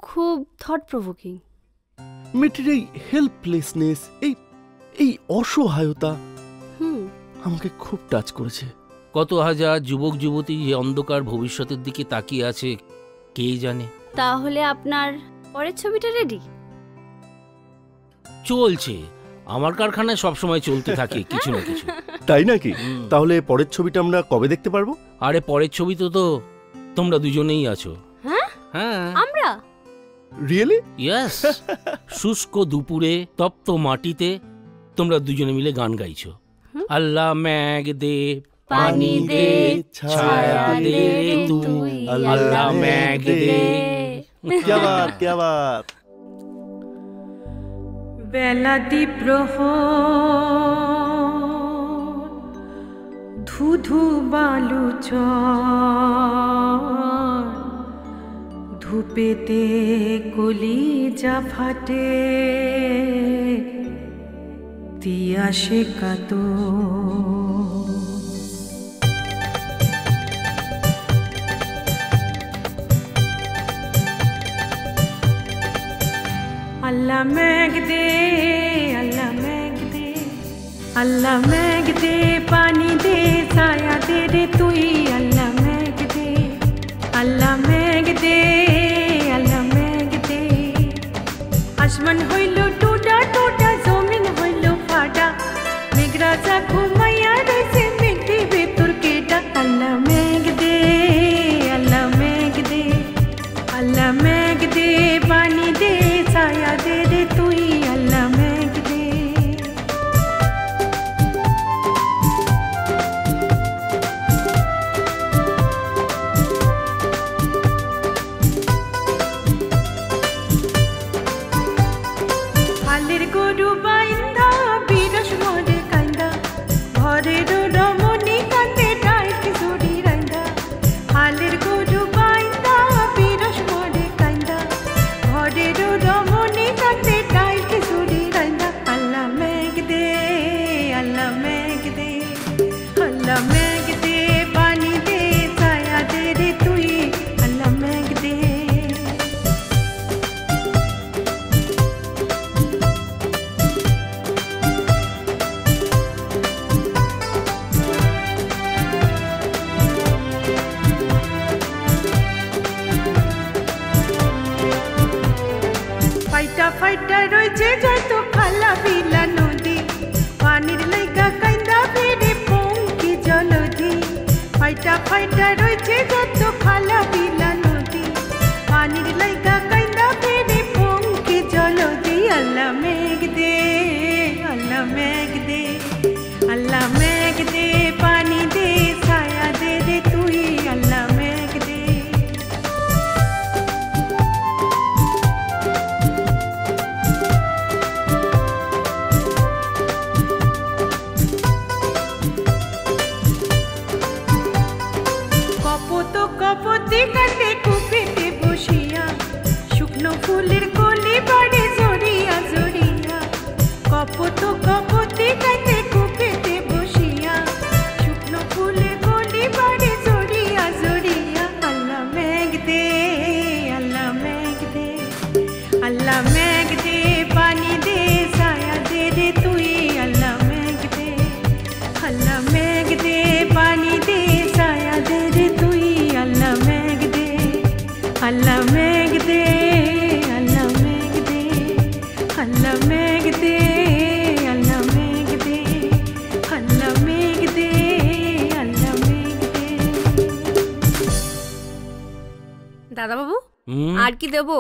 খুব থট প্রভোকিং। মেয়েটির এই হেল্পলেসনেস, এই অসহায়তা আমাকে খুব টাচ করেছে। কত হাজার যুবক যুবতী যে অন্ধকার ভবিষ্যতের দিকে তাকিয়ে আছে কে জানে। তাহলে আপনার পরের ছবিটা রেডি? চলছে, আমার কারখানায় সবসময় চলতে থাকে কিছু না কিছু। তাই নাকি? তাহলে পরের ছবিটা আমরা কবে দেখতে পারবো? আরে পরের ছবি তো তোমরা দুজনেই আছো। হ্যাঁ, আমরা? রিয়েলি? ইয়েস। শুষ্ক দুপুরে তপ্ত মাটিতে তোমরা দুজনে মিলে গান গাইছো। আল্লাহ মেঘ দে পানি দে ছায়া দে তুই, আল্লাহ মেঘ দে। क्या बात, क्या बात। বেলা দ্বীপ্রহর ধুধু বালু চর, ধূপেতে কলিজা ফাটে তিয়াসে কাতর। আল্লাহ মেঘ দে, আল্লাহ মেঘ দে, আল্লাহ মেঘ দে পানি দে ছায়া দে রে তুই, আল্লাহ মেঘ দে, আল্লাহ মেঘ দে, আল্লাহ মেঘ দে। আসমান হইল টুটা টুটা, জমিন হইল ফাটা, মেঘরাজা ঘুমাইয়া রয়েছে, মেঘ দিবে তোর কেটা। আল্লাহ মেঘ দে, আল্লাহ মেঘ দে, আল্লাহ মেঘ দে পানি দে ছায়া দে রে তুই, আল্লাহ মেঘ দে। হালের গরু বাইন্দা বিরস মরে কান্দা, ঘরের রমণী কান্দে ডাই কিশোরী রান্দা। হালের গরু বাইন্দা বিরস মরে কান্দা, ঘরের রমণী কান্দে ডাই কিশোরী রান্দা। আল্লাহ মেঘ দে, আল্লাহ মেঘ দে, আল্লাহ মেঘ দে পানি দে ছায়া দে রে তুই, আল্লাহ মেঘ দে। ফাইটা ফাইটা রয়েছে যত খালা বিলা নদী, পানির লাইগা কাইন্দা বেড়ে পঙ্কি জলধি। ফাইটা ফাইটা রয়েছে যত খালা বিলা নদী, পানির লাইগা কাইন্দা বেড়ে পঙ্কি জলধি। আল্লাহ মেঘ দে, আল্লাহ মেঘ দে, আল্লাহ মেঘ দে পানি দে ছায়া দে রে তুই, আল্লাহ মেঘ দে। কপত কপতি কাটে কুপিতে বসিয়া, শুকনো ফুলের কলি বাড়ে জড়িয়া জড়িয়া। কপত কপতি কাটে কুপিতে বসিয়া, শুকনো ফুলের কলি বাড়ে জড়িয়া জড়িয়া। আল্লাহ মেঘ দে, আল্লাহ মেঘ দে, আল্লাহ মেঘ দে পানি দে ছায়া দে রে তুই, আল্লাহ মেঘ দে, আল্লাহ মেঘ দে পানি দে ছায়া দে রে তুই, আল্লাহ মেঘ দে, আল্লাহ মেঘ দে, আল্লাহ মেঘ দে, আল্লাহ মেঘ দে, আল্লাহ মেঘ দে, আল্লাহ মেঘ দে, আল্লাহ মেঘ দে। দাদা বাবু আর কি দেবো?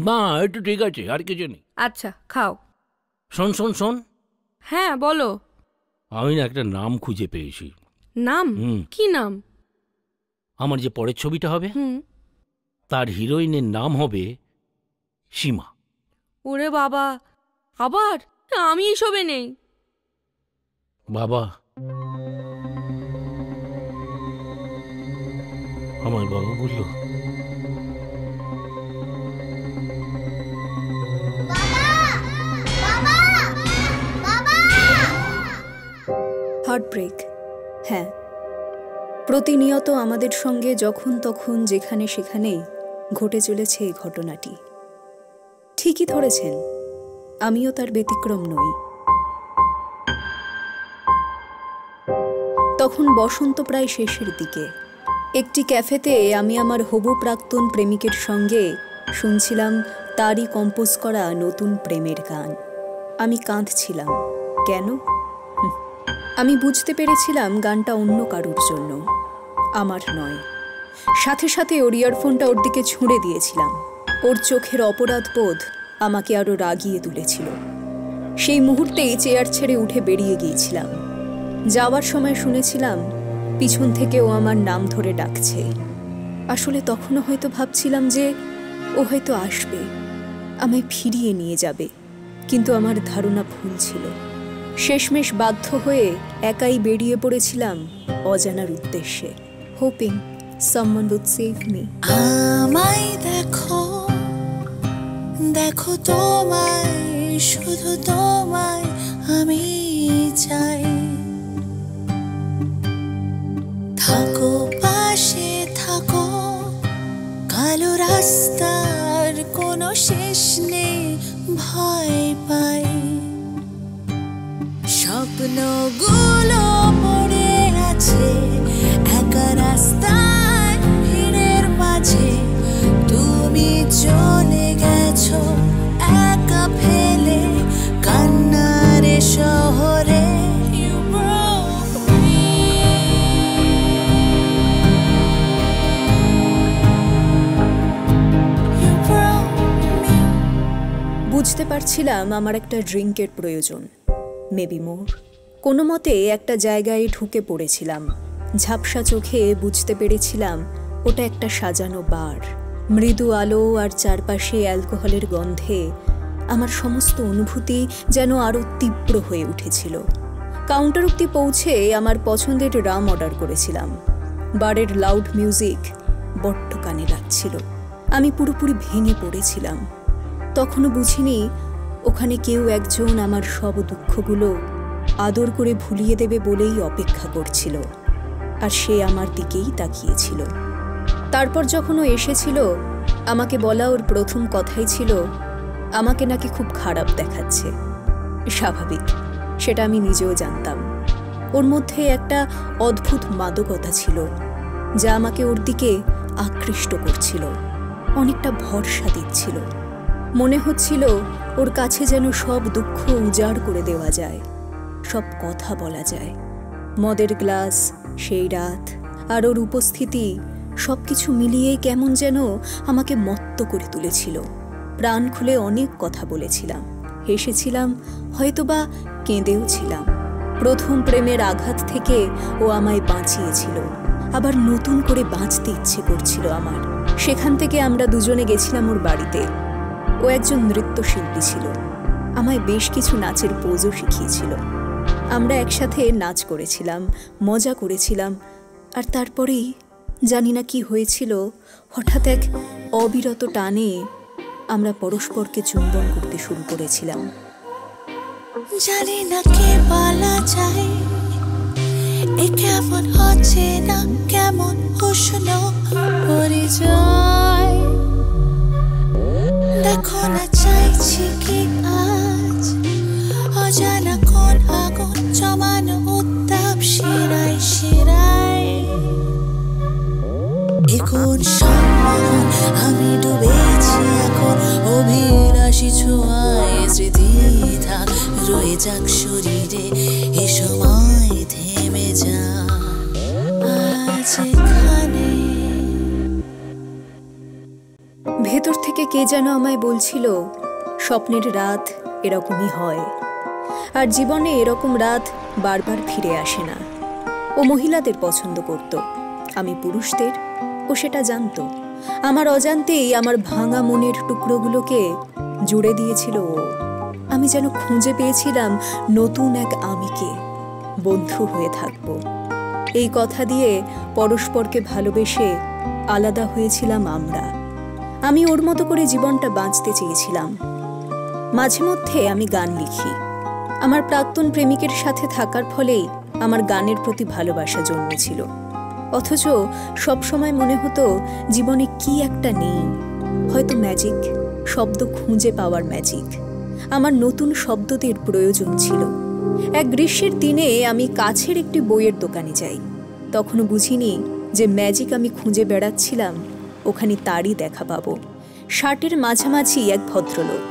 মা একটু ঠিক আছে, আর কিছু নেই। আচ্ছা খাও। শোন শোন শোন, হ্যাঁ বলো। আমি না একটা নাম খুঁজে পেয়েছি। নাম? কি নাম? আমার যে পরের ছবিটা হবে তার হিরোইনের নাম হবে সীমা। ওরে বাবা, আবার? আমি এসবে নেই। বাবা, আমার বাবা বলল বাবা ব্রেক। হ্যাঁ, প্রতিনিয়ত আমাদের সঙ্গে যখন তখন যেখানে সেখানে ঘটে চলেছে এই ঘটনাটি। ঠিকই ধরেছেন, আমিও তার ব্যতিক্রম নই। তখন বসন্ত প্রায় শেষের দিকে। একটি ক্যাফেতে আমি আমার হবু প্রাক্তন প্রেমিকের সঙ্গে শুনছিলাম তারই কম্পোজ করা নতুন প্রেমের গান। আমি কাঁদছিলাম। কেন? আমি বুঝতে পেরেছিলাম গানটা অন্য কারুর জন্য, আমার নয়। সাথে সাথে ওর ইয়ারফোনটা ওর দিকে ছুঁড়ে দিয়েছিলাম। ওর চোখের অপরাধবোধ আমাকে আরো রাগিয়ে তুলেছিল। সেই মুহূর্তেই চেয়ার ছেড়ে উঠে বেরিয়ে গিয়েছিলাম। যাওয়ার সময় শুনেছিলাম পিছন থেকে ও আমার নাম ধরে ডাকছে। আসলে তখনও হয়তো ভাবছিলাম যে ও হয়তো আসবে, আমায় ফিরিয়ে নিয়ে যাবে, কিন্তু আমার ধারণা ভুল ছিল। শেষমেশ বাধ্য হয়ে একাই বেরিয়ে পড়েছিলাম অজানার উদ্দেশ্যে, hoping someone would save me. আমায় দেখো, দেখো তোমায়, শুধু তোমায় আমি চাই। থাকো পাশে থাকো, কালো রাস্তার কোনো শেষ নেই, ভয় পাই। স্বপ্নগুলো পড়ে আছে একা রাস্তায় ভিড়ের মাঝে। তুমি চলে গেছো একা ফেলে কান্নার শহরে। বুঝতে পারছিলাম আমার একটা ড্রিঙ্কের প্রয়োজন, মেবি মোর। কোনো মতে একটা জায়গায় ঢুকে পড়েছিলাম। ঝাপসা চোখে বুঝতে পেরেছিলাম ওটা একটা সাজানো বার। মৃদু আলো আর চারপাশে অ্যালকোহলের গন্ধে আমার সমস্ত অনুভূতি যেন আরও তীব্র হয়ে উঠেছিল। কাউন্টার অবধি পৌঁছে আমার পছন্দের রাম অর্ডার করেছিলাম। বারের লাউড মিউজিক বড্ড কানে লাগছিল। আমি পুরোপুরি ভেঙে পড়েছিলাম। তখনও বুঝিনি ওখানে কেউ একজন আমার সব দুঃখগুলো আদর করে ভুলিয়ে দেবে বলেই অপেক্ষা করছিল, আর সে আমার দিকেই তাকিয়েছিল। তারপর যখন ও এসেছিল, আমাকে বলা ওর প্রথম কথাই ছিল আমাকে নাকি খুব খারাপ দেখাচ্ছে। স্বাভাবিক, সেটা আমি নিজেও জানতাম। ওর মধ্যে একটা অদ্ভুত মাদকতা ছিল যা আমাকে ওর দিকে আকৃষ্ট করছিল, অনেকটা ভরসা দিচ্ছিল। মনে হচ্ছিল ওর কাছে যেন সব দুঃখ উজাড় করে দেওয়া যায়, সব কথা বলা যায়। মদের গ্লাস, সেই রাত আর ওর উপস্থিতি সবকিছু মিলিয়ে কেমন যেন আমাকে মত্ত করে তুলেছিল। প্রাণ খুলে অনেক কথা বলেছিলাম, হেসেছিলাম, হয়তোবা কেঁদেও ছিলাম। প্রথম প্রেমের আঘাত থেকে ও আমায় বাঁচিয়েছিল, আবার নতুন করে বাঁচতে ইচ্ছে করছিল আমার। সেখান থেকে আমরা দুজনে গেছিলাম ওর বাড়িতে। ও একজন নৃত্যশিল্পী ছিল, আমায় বেশ কিছু নাচের পোজও শিখিয়েছিল। আমরা একসাথে নাচ করেছিলাম, মজা করেছিলাম, আর তারপরেই জানি না কি হয়েছিল, হঠাৎ এক অবিরত টানে আমরা পরস্পরকে চুম্বন করতে শুরু করেছিলাম। জানি না কে বলা যায়, এ কেমন হচ্ছে না, কেমন উষ্ণ পরিচয়। দেখো না চাইছি কি আজ, অজানা কোন আগুন জমানো উত্তাপ শিরায় শিরায়। এখন সম্মোহন আমি ডুবেছি এখন অভিলাষী ছোঁয়ায়। স্মৃতি থাক রয়ে যাক শরীরে, এ সময় থেমে যা আজ এখানে। ভেতর থেকে কে যেন আমায় বলছিল স্বপ্নের রাত এরকমই হয়, আর জীবনে এরকম রাত বারবার ফিরে আসে না। ও মহিলাদের পছন্দ করত, আমি পুরুষদের। ও সেটা জানতো। আমার অজান্তেই আমার ভাঙা মনের টুকরোগুলোকে জুড়ে দিয়েছিল ও। আমি যেন খুঁজে পেয়েছিলাম নতুন এক আমিকে, বন্ধু হয়ে থাকবো এই কথা দিয়ে। পরস্পরকে ভালোবেসে আলাদা হয়েছিলাম আমরা। আমি ওর মতো করে জীবনটা বাঁচতে চেয়েছিলাম। মাঝে মধ্যে আমি গান লিখি। আমার প্রাক্তন প্রেমিকের সাথে থাকার ফলেই আমার গানের প্রতি ভালোবাসা জন্মেছিল। অথচ সবসময় মনে হতো জীবনে কি একটা নেই, হয়তো ম্যাজিক, শব্দ খুঁজে পাওয়ার ম্যাজিক। আমার নতুন শব্দদের প্রয়োজন ছিল। এক গ্রীষ্মের দিনে আমি কাছের একটি বইয়ের দোকানে যাই। তখনও বুঝিনি যে ম্যাজিক আমি খুঁজে বেড়াচ্ছিলাম ওখানে তারই দেখা পাবো। শার্টের মাঝামাঝি এক ভদ্রলোক।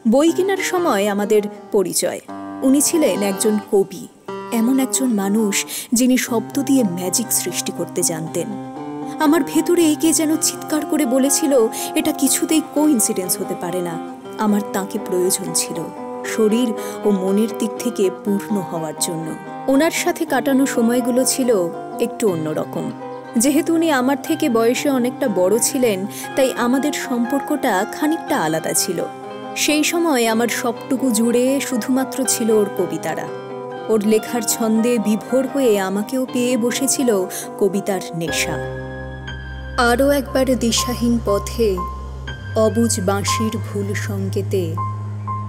বই কেনার সময় আমাদের পরিচয়। উনি ছিলেন একজন কবি, এমন একজন মানুষ যিনি শব্দ দিয়ে ম্যাজিক সৃষ্টি করতে জানতেন। আমার ভেতরে কে যেন চিৎকার করে বলেছিল এটা কিছুতেই কোইন্সিডেন্স হতে পারে না। আমার তাকে প্রয়োজন ছিল শরীর ও মনের দিক থেকে পূর্ণ হওয়ার জন্য। ওনার সাথে কাটানো সময়গুলো ছিল একটু অন্যরকম। যেহেতু উনি আমার থেকে বয়সে অনেকটা বড় ছিলেন, তাই আমাদের সম্পর্কটা খানিকটা আলাদা ছিল। সেই সময় আমার সবটুকু জুড়ে শুধুমাত্র ছিল ওর কবিতারা। ওর লেখার ছন্দে বিভোর হয়ে আমাকেও পেয়ে বসেছিল কবিতার নেশা। আরও একবার দিশাহীন পথে, অবুঝ বাঁশির ভুল সংকেতে,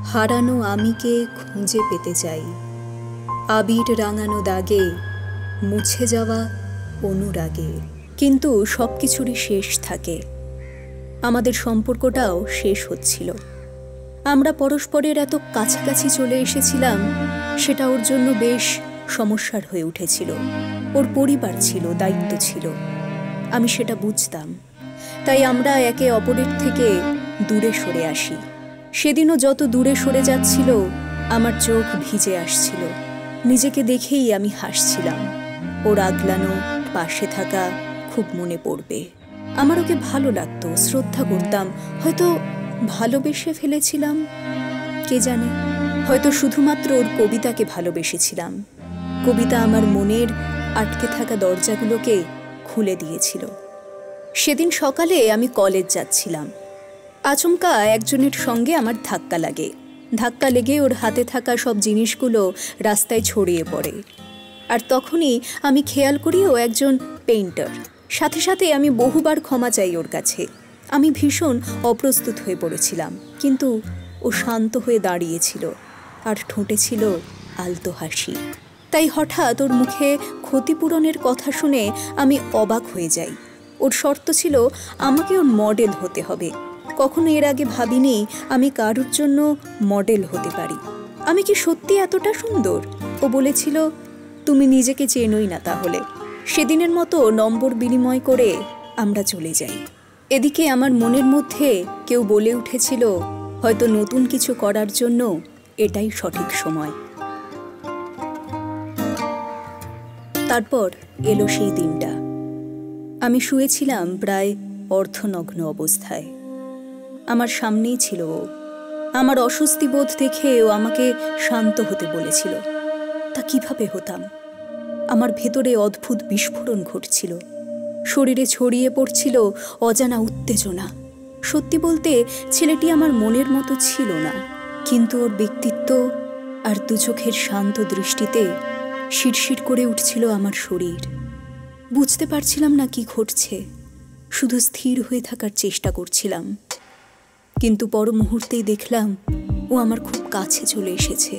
হারানো আমিকে খুঁজে পেতে চাই। আবির রাঙানো দাগে, মুছে যাওয়া অনুরাগে। কিন্তু সব কিছুরই শেষ থাকে। আমাদের সম্পর্কটাও শেষ হচ্ছিল। আমরা পরস্পরের এত কাছাকাছি চলে এসেছিলাম, সেটা ওর জন্য বেশ সমস্যার হয়ে উঠেছিল। ওর পরিবার ছিল, দায়িত্ব ছিল, আমি সেটা বুঝতাম। তাই আমরা একে অপরের থেকে দূরে সরে আসি। সেদিনও যত দূরে সরে যাচ্ছিল, আমার চোখ ভিজে আসছিল। নিজেকে দেখেই আমি হাসছিলাম। ওর আগলানো পাশে থাকা খুব মনে পড়বে। আমার ওকে ভালো লাগতো, শ্রদ্ধা করতাম, হয়তো ভালোবেসে ফেলেছিলাম, কে জানে। হয়তো শুধুমাত্র ওর কবিতাকে ভালোবেসেছিলাম। কবিতা আমার মনের আটকে থাকা দরজাগুলোকে খুলে দিয়েছিল। সেদিন সকালে আমি কলেজ যাচ্ছিলাম। আচমকা একজনের সঙ্গে আমার ধাক্কা লাগে। ধাক্কা লেগে ওর হাতে থাকা সব জিনিসগুলো রাস্তায় ছড়িয়ে পড়ে। আর তখনই আমি খেয়াল করি ও একজন পেইন্টার। সাথে সাথে আমি বহুবার ক্ষমা চাই ওর কাছে। আমি ভীষণ অপ্রস্তুত হয়ে পড়েছিলাম, কিন্তু ও শান্ত হয়ে দাঁড়িয়েছিল আর ঠোঁটে ছিল আলতো হাসি। তাই হঠাৎ ওর মুখে ক্ষতিপূরণের কথা শুনে আমি অবাক হয়ে যাই। ওর শর্ত ছিল আমাকে ওর মডেল হতে হবে। কখনো এর আগে ভাবিনি আমি কারোর জন্য মডেল হতে পারি। আমি কি সত্যি এতটা সুন্দর? ও বলেছিল, তুমি নিজেকে চেনোই না তাহলে। সেদিনের মতো নম্বর বিনিময় করে আমরা চলে যাই। এদিকে আমার মনের মধ্যে কেউ বলে উঠেছিল, হয়তো নতুন কিছু করার জন্য এটাই সঠিক সময়। তারপর এলো সেই দিনটা। আমি শুয়েছিলাম প্রায় অর্ধনগ্ন অবস্থায়। আমার সামনেই ছিল ও। আমার অস্বস্তি বোধ দেখে ও আমাকে শান্ত হতে বলেছিল। তা কিভাবে হতাম? আমার ভেতরে অদ্ভুত বিস্ফোরণ ঘটছিল। শরীরে ছড়িয়ে পড়ছিল অজানা উত্তেজনা। সত্যি বলতে ছেলেটি আমার মনের মতো ছিল না, কিন্তু ওর ব্যক্তিত্ব আর দু চোখের শান্ত দৃষ্টিতে শিরশির করে উঠছিল আমার শরীর। বুঝতে পারছিলাম না কি ঘটছে, শুধু স্থির হয়ে থাকার চেষ্টা করছিলাম। কিন্তু পর মুহূর্তেই দেখলাম ও আমার খুব কাছে চলে এসেছে।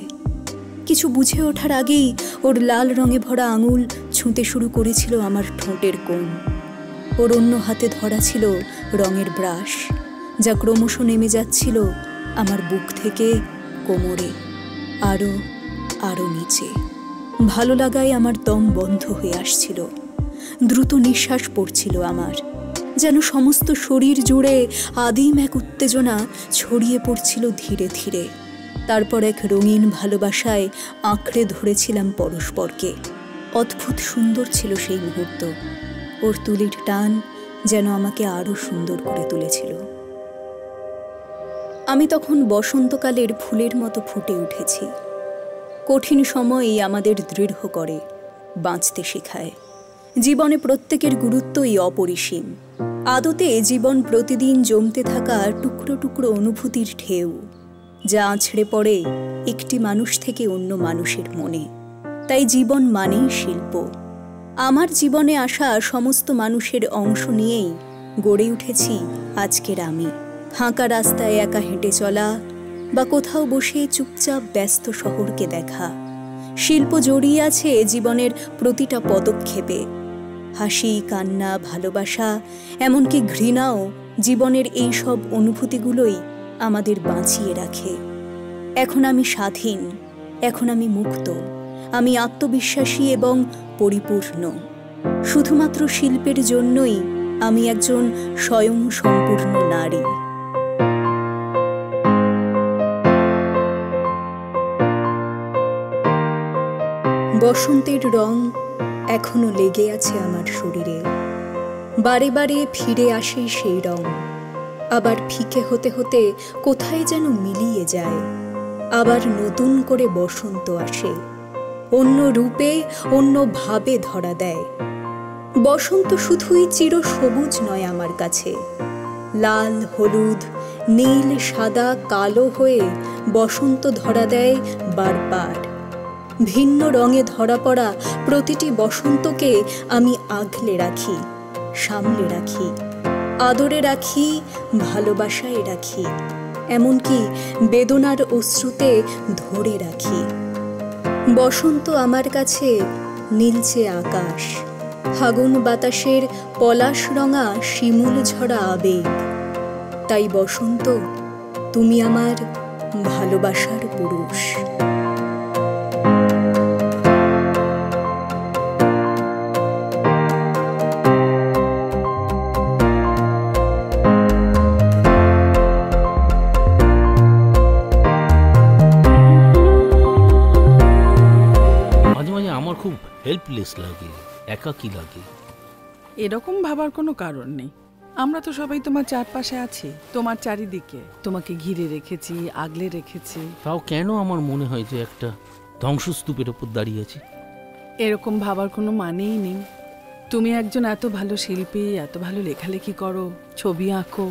কিছু বুঝে ওঠার আগেই ওর লাল রঙে ভরা আঙুল ছুঁতে শুরু করেছিল আমার ঠোঁটের কোণ। ওর অন্য হাতে ধরা ছিল রঙের ব্রাশ, যা ক্রমশ নেমে যাচ্ছিল আমার বুক থেকে কোমরে, আরও আরও নিচে। ভালো লাগায় আমার দম বন্ধ হয়ে আসছিল। দ্রুত নিঃশ্বাস পড়ছিল আমার, যেন সমস্ত শরীর জুড়ে আদিম এক উত্তেজনা ছড়িয়ে পড়ছিল ধীরে ধীরে। তারপর এক রঙিন ভালোবাসায় আঁকড়ে ধরেছিলাম পরস্পরকে। অদ্ভুত সুন্দর ছিল সেই মুহূর্ত। ওর তুলির টান যেন আমাকে আরও সুন্দর করে তুলেছিল। আমি তখন বসন্তকালের ফুলের মতো ফুটে উঠেছি। কঠিন সময়ই আমাদের দৃঢ় করে, বাঁচতে শেখায়। জীবনে প্রত্যেকের গুরুত্বই অপরিসীম। আদতে জীবন প্রতিদিন জমতে থাকা টুকরো টুকরো অনুভূতির ঢেউ, যা আছড়ে পড়ে একটি মানুষ থেকে অন্য মানুষের মনে। তাই জীবন মানেই শিল্প। আমার জীবনে আসা সমস্ত মানুষের অংশ নিয়েই গড়ে উঠেছি আজকের আমি। ফাঁকা রাস্তায় একা হেঁটে চলা বা কোথাও বসে চুপচাপ ব্যস্ত শহরকে দেখা, শিল্প জড়িয়ে আছে জীবনের প্রতিটা পদক্ষেপে। হাসি, কান্না, ভালোবাসা, এমনকি ঘৃণাও জীবনের এই সব অনুভূতিগুলোই আমাদের বাঁচিয়ে রাখে। এখন আমি স্বাধীন, এখন আমি মুক্ত, আমি আত্মবিশ্বাসী এবং পরিপূর্ণ। শুধুমাত্র শিল্পের জন্যই আমি একজন স্বয়ংসম্পূর্ণ নারী। বসন্তের রং এখনো লেগে আছে আমার শরীরে। বারে বারে ফিরে আসে সেই রং, আবার ফিকে হতে হতে কোথায় যেন মিলিয়ে যায়। আবার নতুন করে বসন্ত আসে, অন্য রূপে, অন্য ভাবে ধরা দেয়। বসন্ত শুধুই চিরসবুজ নয় আমার কাছে। লাল, হলুদ, নীল, সাদা, কালো হয়ে বসন্ত ধরা দেয় বারবার। ভিন্ন রঙে ধরা পড়া প্রতিটি বসন্তকে আমি আগলে রাখি, সামলে রাখি, আদরে রাখি, ভালোবাসায় রাখি, এমনকি বেদনার অশ্রুতে ধরে রাখি। বসন্ত আমার কাছে নীলচে আকাশ, ফাগুন বাতাসের পলাশ রঙা শিমুল ঝরা আবেগ। তাই বসন্ত, তুমি আমার ভালোবাসার পুরুষ। খুব হেল্পলেস লাগে, একাকী লাগে। এরকম ভাবার কোনো কারণ নেই। আমরা তো সবাই তোমার চারপাশে আছি, তোমার চারিদিকে তোমাকে ঘিরে রেখেছি, আগলে রেখেছি। তাও কেন আমার মনে হয় যে একটা ধ্বংসস্তূপের ওপর দাঁড়িয়ে আছি? এরকম ভাবার কোনো মানেই নেই। তুমি একজন এত ভালো শিল্পী, এত ভালো লেখালেখি করো, ছবি আঁকো,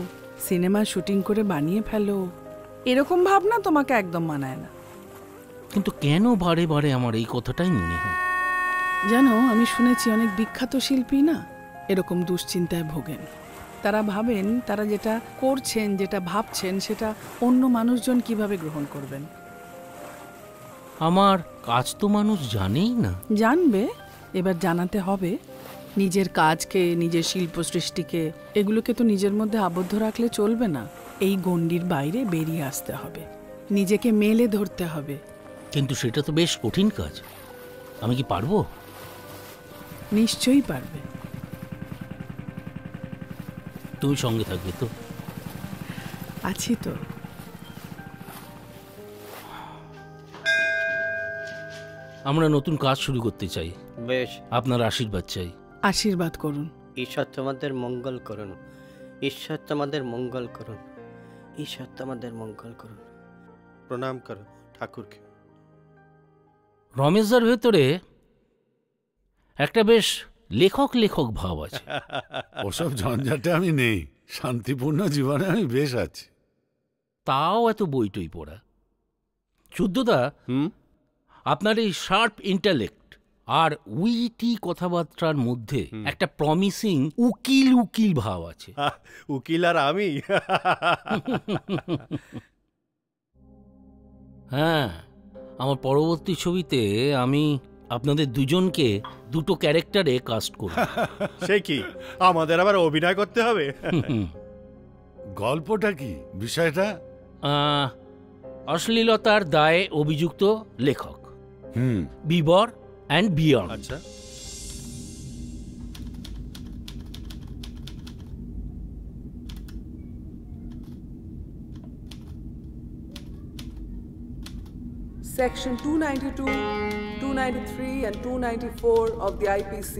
সিনেমা শুটিং করে বানিয়ে ফেলো, এরকম ভাবনা তোমাকে একদম মানায় না। কিন্তু কেন বারে বারে আমার এই কথাটাই মনে হয়? জানো, আমি শুনেছি অনেক বিখ্যাত শিল্পী না এরকম দুশ্চিন্তায় ভোগেন। তারা ভাবেন তারা যেটা করছেন, যেটা ভাবছেন, সেটা অন্য মানুষজন কিভাবে গ্রহণ করবেন। আমার কাজ তো মানুষ জানেই না। জানবে, এবার জানাতে হবে। নিজের কাজকে, নিজের শিল্প সৃষ্টিকে, এগুলোকে তো নিজের মধ্যে আবদ্ধ রাখলে চলবে না। এই গণ্ডির বাইরে বেরিয়ে আসতে হবে, নিজেকে মেলে ধরতে হবে। কিন্তু সেটা তো বেশ কঠিন কাজ। আমি কি পারবো? নিশ্চয়ই পারবে। তুমি সঙ্গে থাকবে তো? আছি তো। আমরা নতুন কাজ শুরু করতে চাই। বেশ, আপনার আশীর্বাদ চাই। আশীর্বাদ করুন। ঈশ্বর তোমাদের মঙ্গল করুন, ঈশ্বর তোমাদের মঙ্গল করুন, ঈশ্বর তোমাদের মঙ্গল করুন। প্রণাম করো ঠাকুরকে। রমেশদার ভেতরে একটা বেশ লেখক লেখক ভাব আছে। ওসব ঝঞ্ঝাটে আমি নেই, শান্তিপূর্ণ জীবনে আমি বেশ আছি। তাও এত বইটই পড়া। চুদ্দদা, আপনার এই শার্প ইন্টালেক্ট আর উইটি কথাবার্তার মধ্যে একটা প্রমিসিং উকিল উকিল ভাব আছে। উকিল আর আমি? হ্যাঁ, আমার পরবর্তী ছবিতে আমি আপনাদের দুজনকে দুটো ক্যারেক্টারে কাস্ট করব। সে কি, আমাদের আবার অভিনয় করতে হবে? গল্পটা কি, বিষয়টা? অশ্লীলতার দায়ে অভিযুক্ত লেখক, বিবর অ্যান্ড বিয়ন্ড। আচ্ছা, Section 292, 293 and 294 of the IPC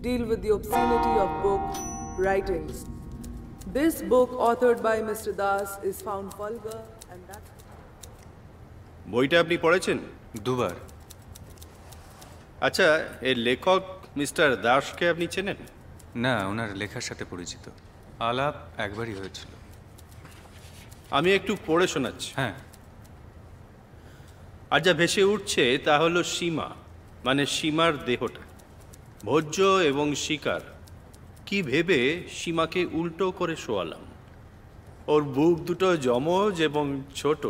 deal with the obscenity of book writings. This book authored by Mr. Das is found vulgar and that... বইটা আপনি পড়েছেন? দুবার। আচ্ছা, এই লেখক মিস্টার দাসকে আপনি চেনেন? না, ওনার লেখার সাথে পরিচিত, আলাপ একবারই হয়েছিল। আমি একটু পড়ে শোনাচ্ছি। হ্যাঁ। আর যা ভেসে উঠছে তা হলো সীমা, মানে সীমার দেহটা। ভোজ্য এবং শিকার কি ভেবে সীমাকে উল্টো করে শোয়ালাম। ওর বুক দুটো যমজ এবং ছোট।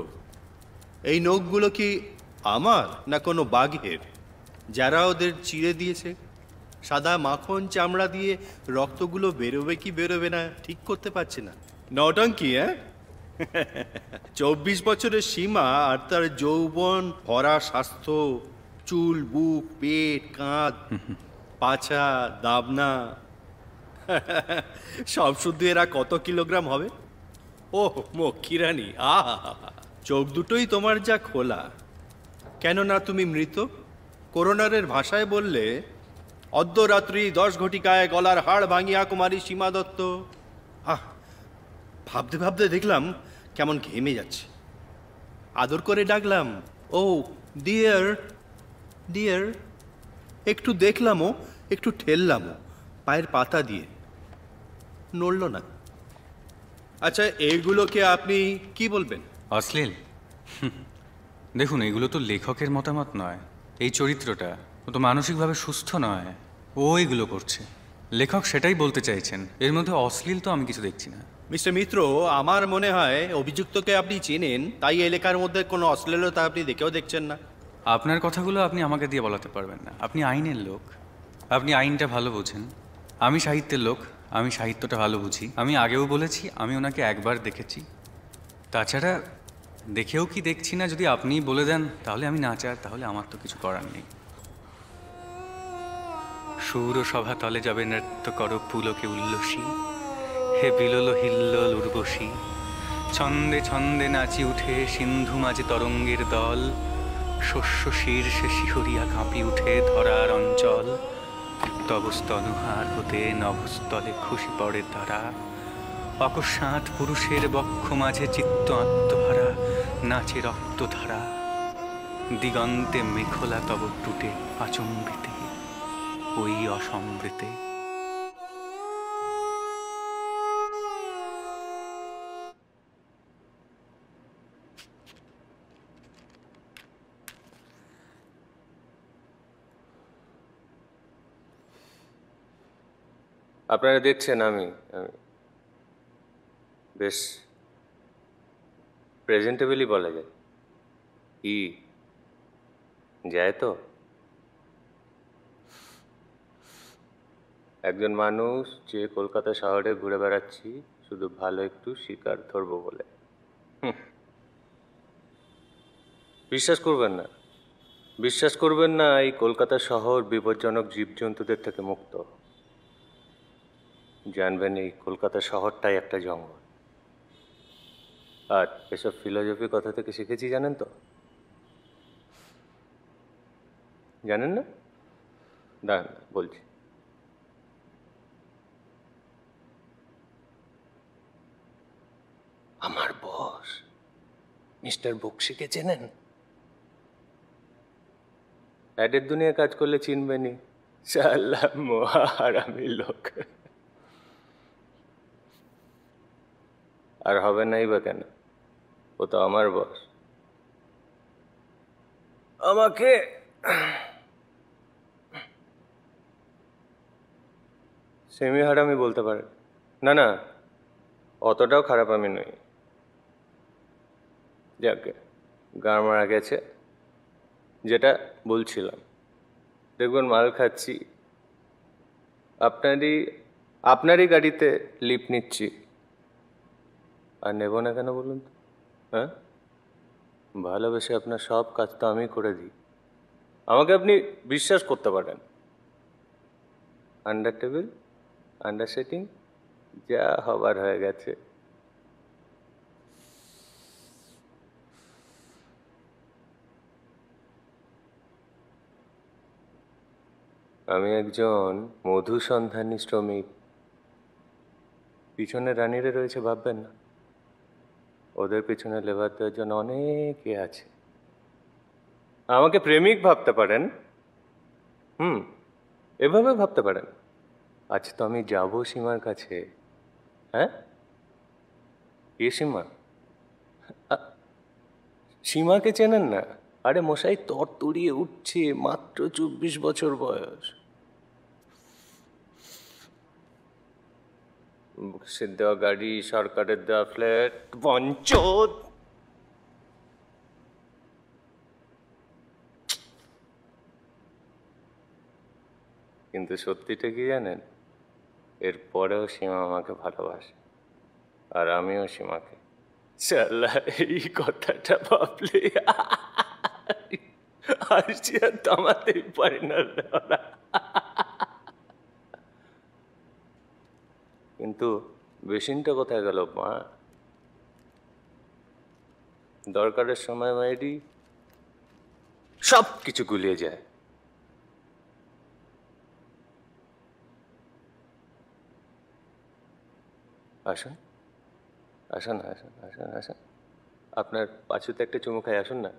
এই নখগুলো কি আমার না কোনো বাঘের? যারা ওদের চিড়ে দিয়েছে সাদা মাখন চামড়া দিয়ে রক্তগুলো বেরোবে কি বেরোবে না ঠিক করতে পারছে না। নটঙ্কি, হ্যাঁ? 24 বছরের সীমা আর তার যৌবন, ভরা স্বাস্থ্য, চুল, বুক, পেট, কাঁধ, পাছা, দাবনা, সব শুদ্ধ এরা কত কিলোগ্রাম হবে? ও মক্ষিরানী, আহা, চোখ দুটোই তোমার যা খোলা। কেননা তুমি মৃত। করোনারের ভাষায় বললে, অর্ধরাত্রি 10 ঘটিকায় গলার হাড় ভাঙিয়া কুমারী সীমা দত্ত। আহ, ভাবতে ভাবতে দেখলাম কেমন ঘেমে যাচ্ছে। আদর করে ডাকলাম, ও ডিয়ার ডিয়ার। একটু দেখলামও, একটু ঠেললামও পায়ের পাতা দিয়ে, নড়ল না। আচ্ছা, এইগুলোকে আপনি কি বলবেন? অশ্লীল? দেখুন, এগুলো তো লেখকের মতামত নয়। এই চরিত্রটা ও তো মানসিকভাবে সুস্থ নয়, ও এগুলো করছে। লেখক সেটাই বলতে চাইছেন। এর মধ্যে অশ্লীল তো আমি কিছু দেখছি না। মিস্টার মিত্র, আমার মনে হয় অভিযুক্তকে আপনি চেনেন, তাই এই লেখার মধ্যে কোনো অশ্লীলতা আপনি দেখেও দেখছেন না। আপনার কথাগুলো আপনি আমাকে দিয়ে বলাতে পারবেন না। আপনি আইনের লোক, আপনি আইনটা ভালো বোঝেন। আমি সাহিত্যের লোক, আমি সাহিত্যটা ভালো বুঝি। আমি আগেও বলেছি আমি ওনাকে একবার দেখেছি। তাছাড়া দেখেও কি দেখছি না যদি আপনি বলে দেন তাহলে আমি নাচার, তাহলে আমার তো কিছু করার নেই। সুর সভা তলে যাবে নৃত্য কর পুলকে উল্লসী, হে বিলোল হিল্লোল উর্বশী। ছন্দে ছন্দে নাচি উঠে সিন্ধু মাঝে তরঙ্গের দল, শস্য শীর্ষে শিহরিয়া কাঁপি উঠে ধরার অঞ্চল। তব স্তনুহার হতে নভস্থলে খুশি পড়ে তারা, অকস্মাৎ পুরুষের বক্ষ মাঝে চিত্ত আত্মহারা নাচে রক্তধারা। দিগন্তে মেখলা তব টুটে আচম্বিতে ওই অসম্বৃতে। আপনারা দেখছেন আমি বেশ প্রেজেন্টেবলই বলা যায়। কি যায় তো? একজন মানুষ যে কলকাতা শহরে ঘুরে বেড়াচ্ছি শুধু ভালো একটু শিকার ধরবো বলে। বিশ্বাস করবেন না, বিশ্বাস করবেন না, এই কলকাতা শহর বিপজ্জনক জীবজন্তুদের থেকে মুক্ত। জানবেন এই কলকাতা শহরটাই একটা জঙ্গল। আর এসব ফিলোসফি কথা থেকে শিখেছি জানেন তো? জানেন না? দাঁড়ান বলছি। আমার বস মিস্টার বক্সিকে চেনেন? অ্যাডের দুনিয়ায় কাজ করলে চিনবেনই। শালা মহারামি লোক। আর হবে নাই বা কেন? ও তো আমার বস। আমাকে সেমি হারামি বলতে পারেন। না না, অতটাও খারাপ আমি নই। যাকে গান মারা গেছে, যেটা বলছিলাম, দেখবেন মাল খাচ্ছি, আপনারই গাড়িতে লিপ নিচ্ছি, আর নেব না কেন বলুন তো? হ্যাঁ, ভালোবেসে আপনার সব কাজ তো আমি করে দিই। আমাকে আপনি বিশ্বাস করতে পারেন। আন্ডার টেবিল, আন্ডার সেটিং, যা হবার হয়ে গেছে। আমি একজন মধুসন্ধানী শ্রমিক। পিছনে রানীরে রয়েছে ভাববেন না, ওদের পিছনে লেবার দেওয়ার জন্য অনেকে আছে। আমাকে প্রেমিক ভাবতে পারেন, এভাবে ভাবতে পারেন। আজ তো আমি যাব সীমার কাছে। হ্যাঁ, এ সীমা? সীমাকে চেনেন না? আরে মশাই তরতরিয়ে উঠছে, মাত্র 24 বছর বয়স। বক্সের দেওয়া গাড়ি, সরকারের দেওয়া ফ্ল্যাট, বঞ্চদ। কিন্তু সত্যিটা কি জানেন, এরপরেও সীমা আমাকে ভালোবাসে আর আমিও সীমাকে। শালা এই কথাটা ভাবলে হাসি আর থামাতেই পারি না। কিন্তু বেসিনটা কোথায় গেল মা? দরকারের সময় মাইরি সব কিছু গুলিয়ে যায়। আসুন আসুন আসুন আসুন আসুন, আপনার পাছুতে একটা চুমু খাই, আসুন না।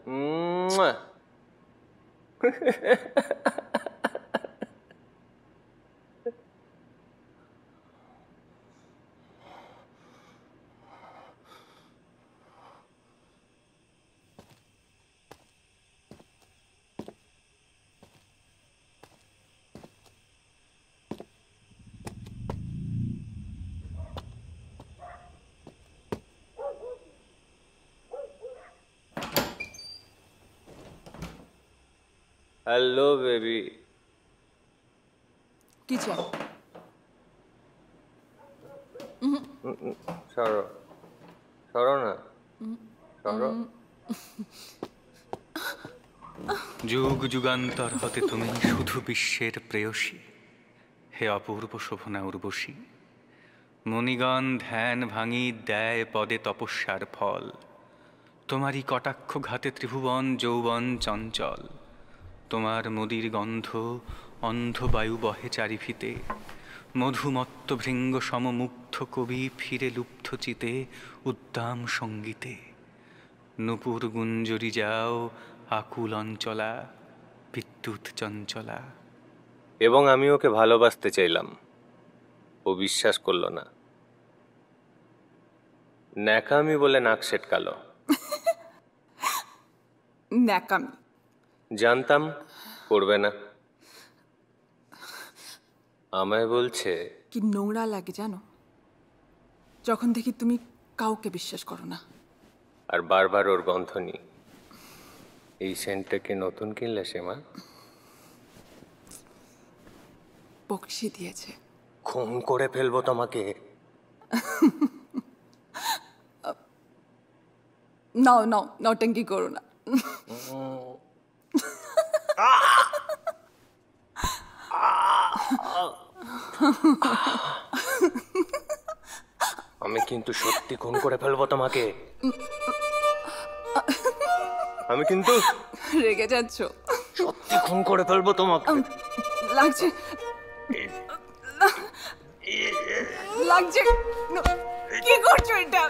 Hello baby. কি চাই? সরো সরো না, সরো। যুগ যুগান্তর হতে তুমি শুধু বিশ্বের প্রেয়সী, হে অপূর্ব শোভনা উর্বশী। মণিগণ ধ্যান ভাঙি দেয় পদে তপস্যার ফল, তোমারই কটাক্ষ ঘাতে ত্রিভুবন যৌবন চঞ্চল। তোমার মুদির গন্ধ অন্ধ বায়ু বহে চারিভিতে, মধুমত্ত ভৃঙ্গ সমমুগ্ধ কবি ফিরে লুপ্ত চিতে উদ্দাম সঙ্গীতে। নূপুর গুঞ্জরি যাও আকুল অঞ্চলা, বিদ্যুৎ চঞ্চলা। এবং আমি ওকে ভালোবাসতে চাইলাম, ও বিশ্বাস করলো না। ন্যাকামি বলে নাক সেটকালো। ন্যাকামি? জানতাম করবে না। আমায় বলছে কি নোংরা লাগে জানো, যখন দেখি তুমি কাউকে বিশ্বাস করো না। আর বারবার ওর গন্ধ নি। এই সেন্টটা কি নতুন কিনলে সীমা? বকশি দিয়েছে। খুন করে ফেলবো তোমাকে। নাও নাও, নটঙ্কি করো না। আমি কিন্তু সত্যি খুন করে ফেলবো তোমাকে। আমি কিন্তু রেগে যাচ্ছ। সত্যি খুন করে ফেলবো তোমাকে। লাগছে লাগছে, কি করছো এটা?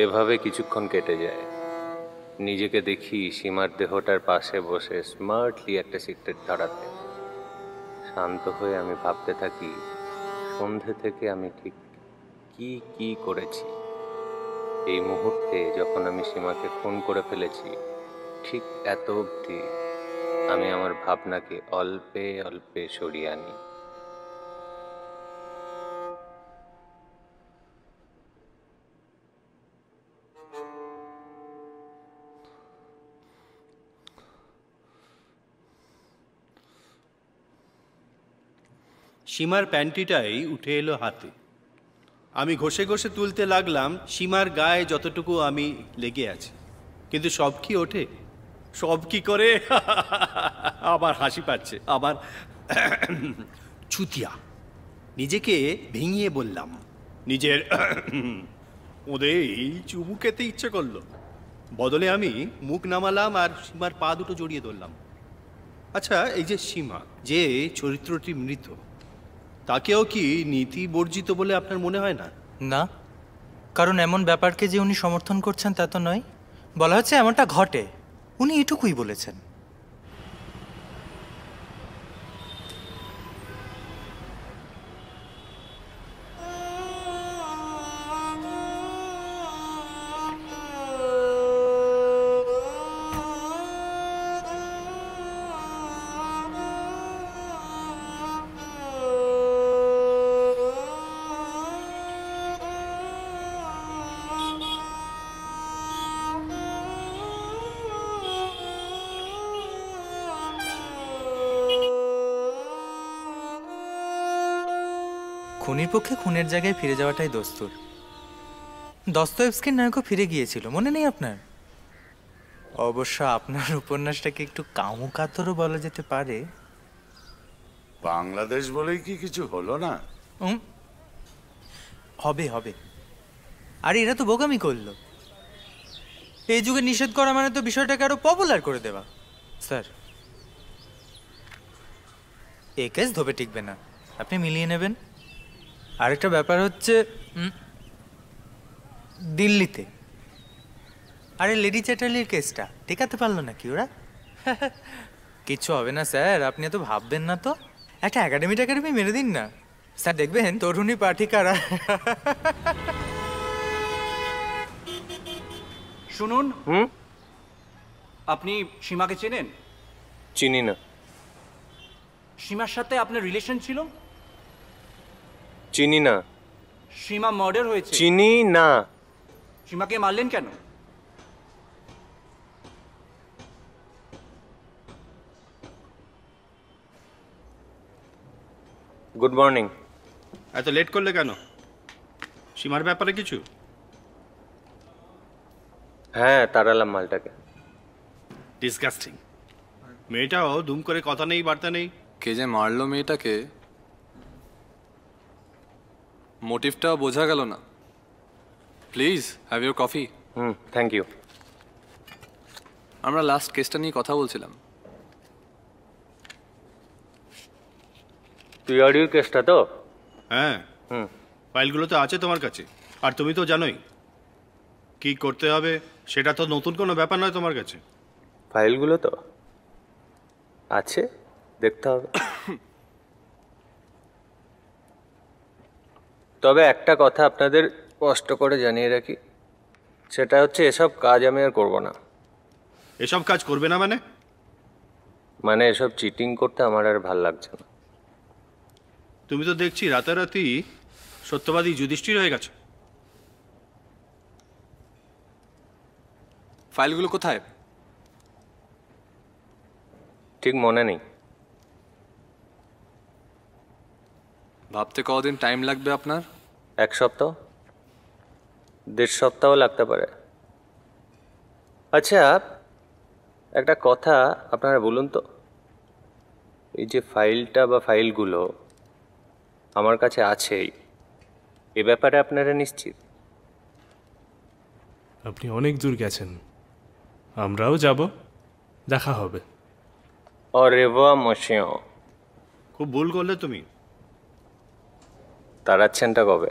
এভাবে কিছুক্ষণ কেটে যায়। নিজেকে দেখি সীমার দেহটার পাশে বসে স্মার্টলি একটা সিগারেট ধরাতে। শান্ত হয়ে আমি ভাবতে থাকি সন্ধে থেকে আমি ঠিক কি কি করেছি। এই মুহূর্তে যখন আমি সীমাকে খুন করে ফেলেছি, ঠিক এত অবধি আমি আমার ভাবনাকে অল্পে অল্পে সরিয়ে আনি। সীমার প্যান্টিটাই উঠে এলো হাতে। আমি ঘষে ঘষে তুলতে লাগলাম সীমার গায়ে যতটুকু আমি লেগে আছি, কিন্তু সব কি ওঠে? সব কি করে? আবার হাসি পাচ্ছে, আবার চুতিয়া। নিজেকে ভেঙিয়ে বললাম, নিজের ওদের চুমু খেতে ইচ্ছে করলো। বদলে আমি মুখ নামালাম আর সীমার পা দুটো জড়িয়ে ধরলাম। আচ্ছা, এই যে সীমা, যে চরিত্রটি মৃত, তাকেও কি নীতি বর্জিত বলে আপনার মনে হয় না? না, কারণ এমন ব্যাপারকে যে উনি সমর্থন করছেন তা তো নয়। বলা হচ্ছে এমনটা ঘটে, উনি এটুকুই বলেছেন। খুনির পক্ষে খুনের জায়গায় ফিরে যাওয়াটাই দস্তুর। দস্তয়েভস্কির নায়কও ফিরে গিয়েছিল, মনে নেই আপনার? অবশ্য আপনার উপন্যাসটাকে একটু কামুকাতরও বলা যেতে পারে। বাংলাদেশ বলেই কি কিছু হলো না? হবে হবে। আরে এরা তো বোকামি করলো। এই যুগে নিষেধ করা মানে তো বিষয়টাকে আরো পপুলার করে দেওয়া। স্যার, এই কেস ধোপে টিকবে না, আপনি মিলিয়ে নেবেন। আরেকটা ব্যাপার হচ্ছে দিল্লিতে আরে লেডি চ্যাটার্লির কেসটা টেকাতে পারলো নাকি ওরা? কিচ্ছু হবে না স্যার, আপনি এত ভাববেন না তো। একটা একাডেমি মেরে দিন না স্যার, দেখবেন তরুণী পাঠিকারা। শুনুন, আপনি সীমাকে চেনেন? চিনি না। সীমার সাথে আপনার রিলেশন ছিল? চিনি না। সীমা মার্ডার হয়েছে? চিনি না। সীমাকে মারলেন কেন? Good morning. এত লেট করলে কেন? সীমার ব্যাপারে কিছু? হ্যাঁ, তাড়ালাম মালটাকে। ডিসগাস্টিং। মেয়েটাও দুম করে কথা নেই, বার্তা নেই। কে যে মারলো মেয়েটাকে মোটিভটা বোঝা গেল না। Please have your coffee. Thank you. আমরা লাস্ট কেসটা নিয়ে কথা বলছিলাম। পিআরইউর কেসটা তো? হ্যাঁ, ফাইলগুলো তো আছে তোমার কাছে, আর তুমি তো জানোই কি করতে হবে। সেটা তো নতুন কোনো ব্যাপার নয় তোমার কাছে। ফাইলগুলো তো আছে, দেখতে হবে। তবে একটা কথা আপনাদের স্পষ্ট করে জানিয়ে রাখি, সেটা হচ্ছে এসব কাজ আমি আর করব না। এসব কাজ করবে না মানে? মানে এসব চিটিং করতে আমার আর ভাল লাগছে না। তুমি তো দেখছি রাতারাতি সত্যবাদী যুধিষ্ঠির হয়ে গেছো। ফাইলগুলো কোথায়? ঠিক মনে নেই। ভাবতে কদিন টাইম লাগবে আপনার? 1 সপ্তাহ, 1.5 সপ্তাহ লাগতে পারে। আচ্ছা, একটা কথা আপনারা বলুন তো, এই যে ফাইলটা বা ফাইলগুলো আমার কাছে আছেই, এ ব্যাপারে আপনারা নিশ্চিত? আপনি অনেক দূর গেছেন, আমরাও যাব, দেখা হবে। Au revoir, monsieur. খুব ভুল করলে তুমি। তাড়াচ্ছেনটা কবে?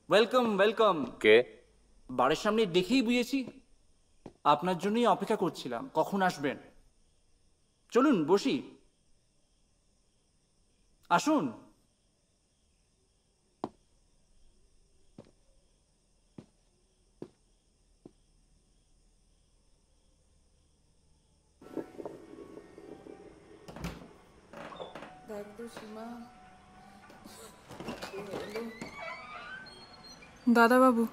Welcome welcome. কে? বাড়ির সামনে দেখেই বুঝেছি, আপনার জন্যই অপেক্ষা করছিলাম, কখন আসবেন। চলুন বসি, আসুন। দাদা বাবু,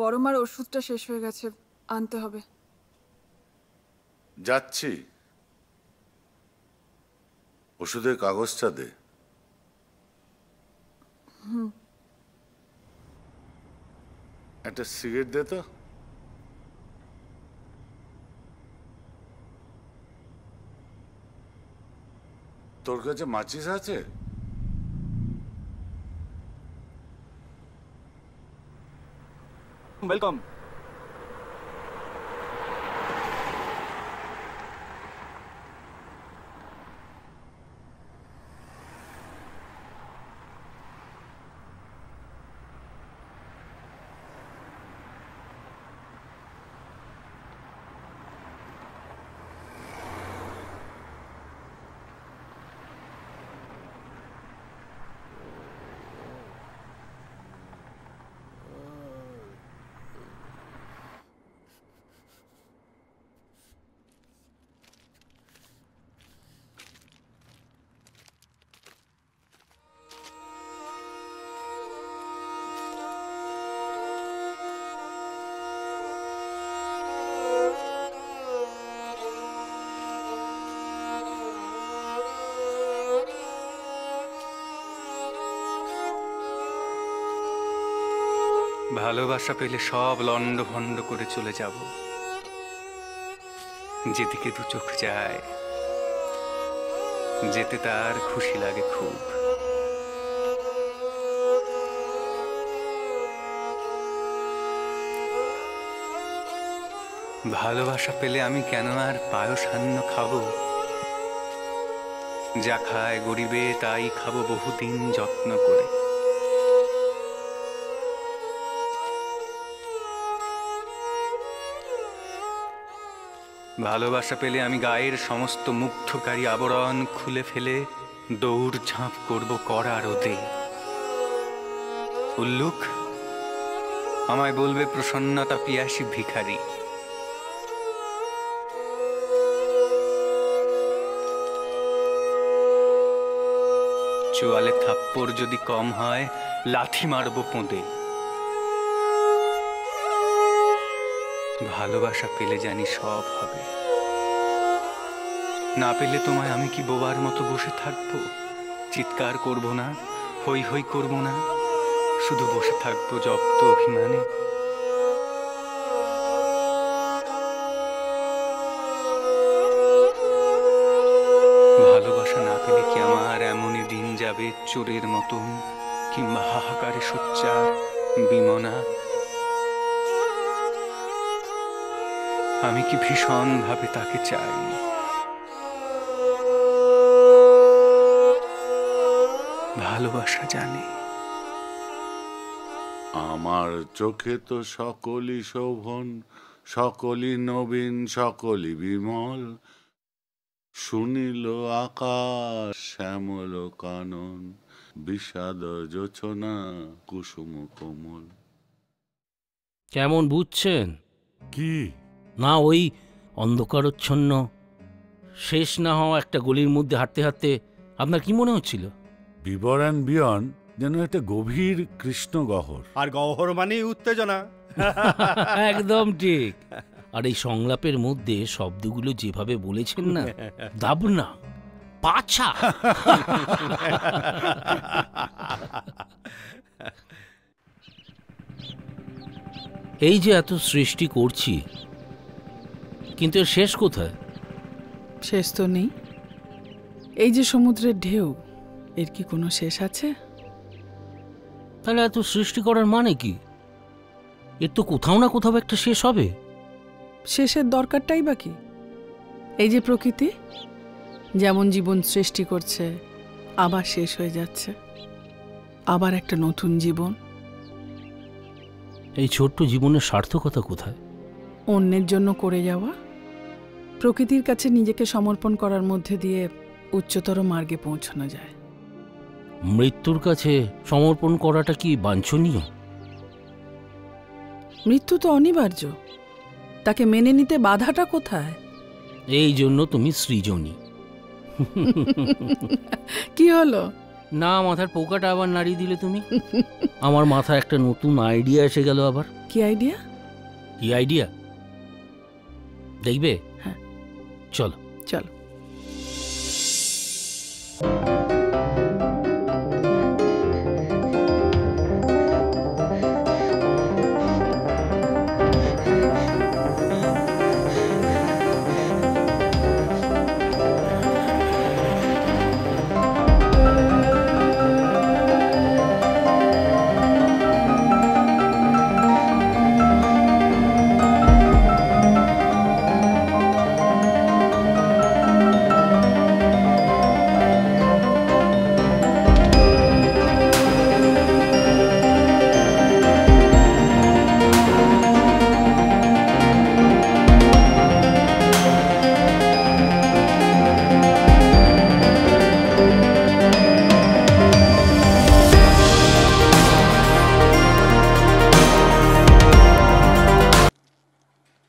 বড় মার ওষুধটা শেষ হয়ে গেছে, আনতে হবে। যাচ্ছি। ওষুধের কাগজটা দে। একটা সিগারেট দে তো। তোর কাছে মাচিস আছে? ওয়েলকাম। ভালোবাসা পেলে সব লন্ড ভন্ড করে চলে যাব, যেদিকে দু চোখ যায়, যেতে তার খুশি লাগে খুব। ভালোবাসা পেলে আমি কেন আর পায়সান্ন খাবো? যা খায় গরিবে তাই খাবো বহুদিন যত্ন করে। ভালোবাসা পেলে আমি গায়ের সমস্ত মুগ্ধকারী আবরণ খুলে ফেলে দৌড় ঝাঁপ করব কড়া রোদে। উল্লুক আমায় বলবে প্রসন্নতা পিয়াসী ভিখারি। চোয়ালে থাপ্পড় যদি কম হয় লাথি মারবো পোঁদে। ভালোবাসা পেলে জানি সব হবে, না পেলে তোমায় আমি কি বোবার মতো বসে থাকবো? চিৎকার করব না, হই হই করব না, শুধু বসে থাকবো জব্দ অভিমানে। ভালোবাসা না পেলে কি আমার এমনই দিন যাবে চোরের মতন, কিংবা হাহাকারে সোচ্চার বিমনা? আমি কি ভীষণ ভাবে তাকে চাই? ভালোবাসা জানে। আমার চোখে তো সকলই শোভন, সকলই নবীন, সকলই বিমল। শুনিল আকাশ শ্যামল কানন, বিষাদ জোছনা কুসুম কোমল। কেমন বুঝছেন? কি না, ওই অন্ধকারচ্ছন্ন শেষ না হওয়া একটা গলির মধ্যে হাঁটতে হাঁটতে আপনার কি মনে হচ্ছিল? বিবর অ্যান্ড বিয়ন যেন একটা গভীর কৃষ্ণ গহ্বর। আর গহ্বর মানেই উত্তেজনা। একদম ঠিক। আর এই সংলাপের মধ্যে শব্দগুলো যেভাবে বলেছেন না, দাবনা, পাছা। এই যে এত সৃষ্টি করছি, কিন্তু এর শেষ কোথায়? শেষ তো নেই। এই যে সমুদ্রের ঢেউ, এর কি কোনো শেষ আছে? তাহলে এত সৃষ্টি করার মানে কি? এর তো কোথাও না কোথাও একটা শেষ হবে। শেষের দরকারটাই বা কি? এই যে প্রকৃতি যেমন জীবন সৃষ্টি করছে, আবার শেষ হয়ে যাচ্ছে, আবার একটা নতুন জীবন। এই ছোট্ট জীবনের সার্থকতা কোথায়? অন্যের জন্য করে যাওয়া, প্রকৃতির কাছে নিজেকে সমর্পণ করার মধ্যে দিয়ে উচ্চতর মার্গে পৌঁছানো যায়। মৃত্যুর কাছে সমর্পণ করাটা কি বাঞ্ছনীয়? মৃত্যু তো অনিবার্য, তাকে মেনে নিতে বাধাটা কোথায়? এই জন্য তুমি সৃজনী। কি হলো, না, মাথার পোকাটা আবার নাড়িয়ে দিলে তুমি। আমার মাথায় একটা নতুন আইডিয়া এসে গেল আবার। কি আইডিয়া? কি আইডিয়া দেখবে? হ্যাঁ, চলো চলো।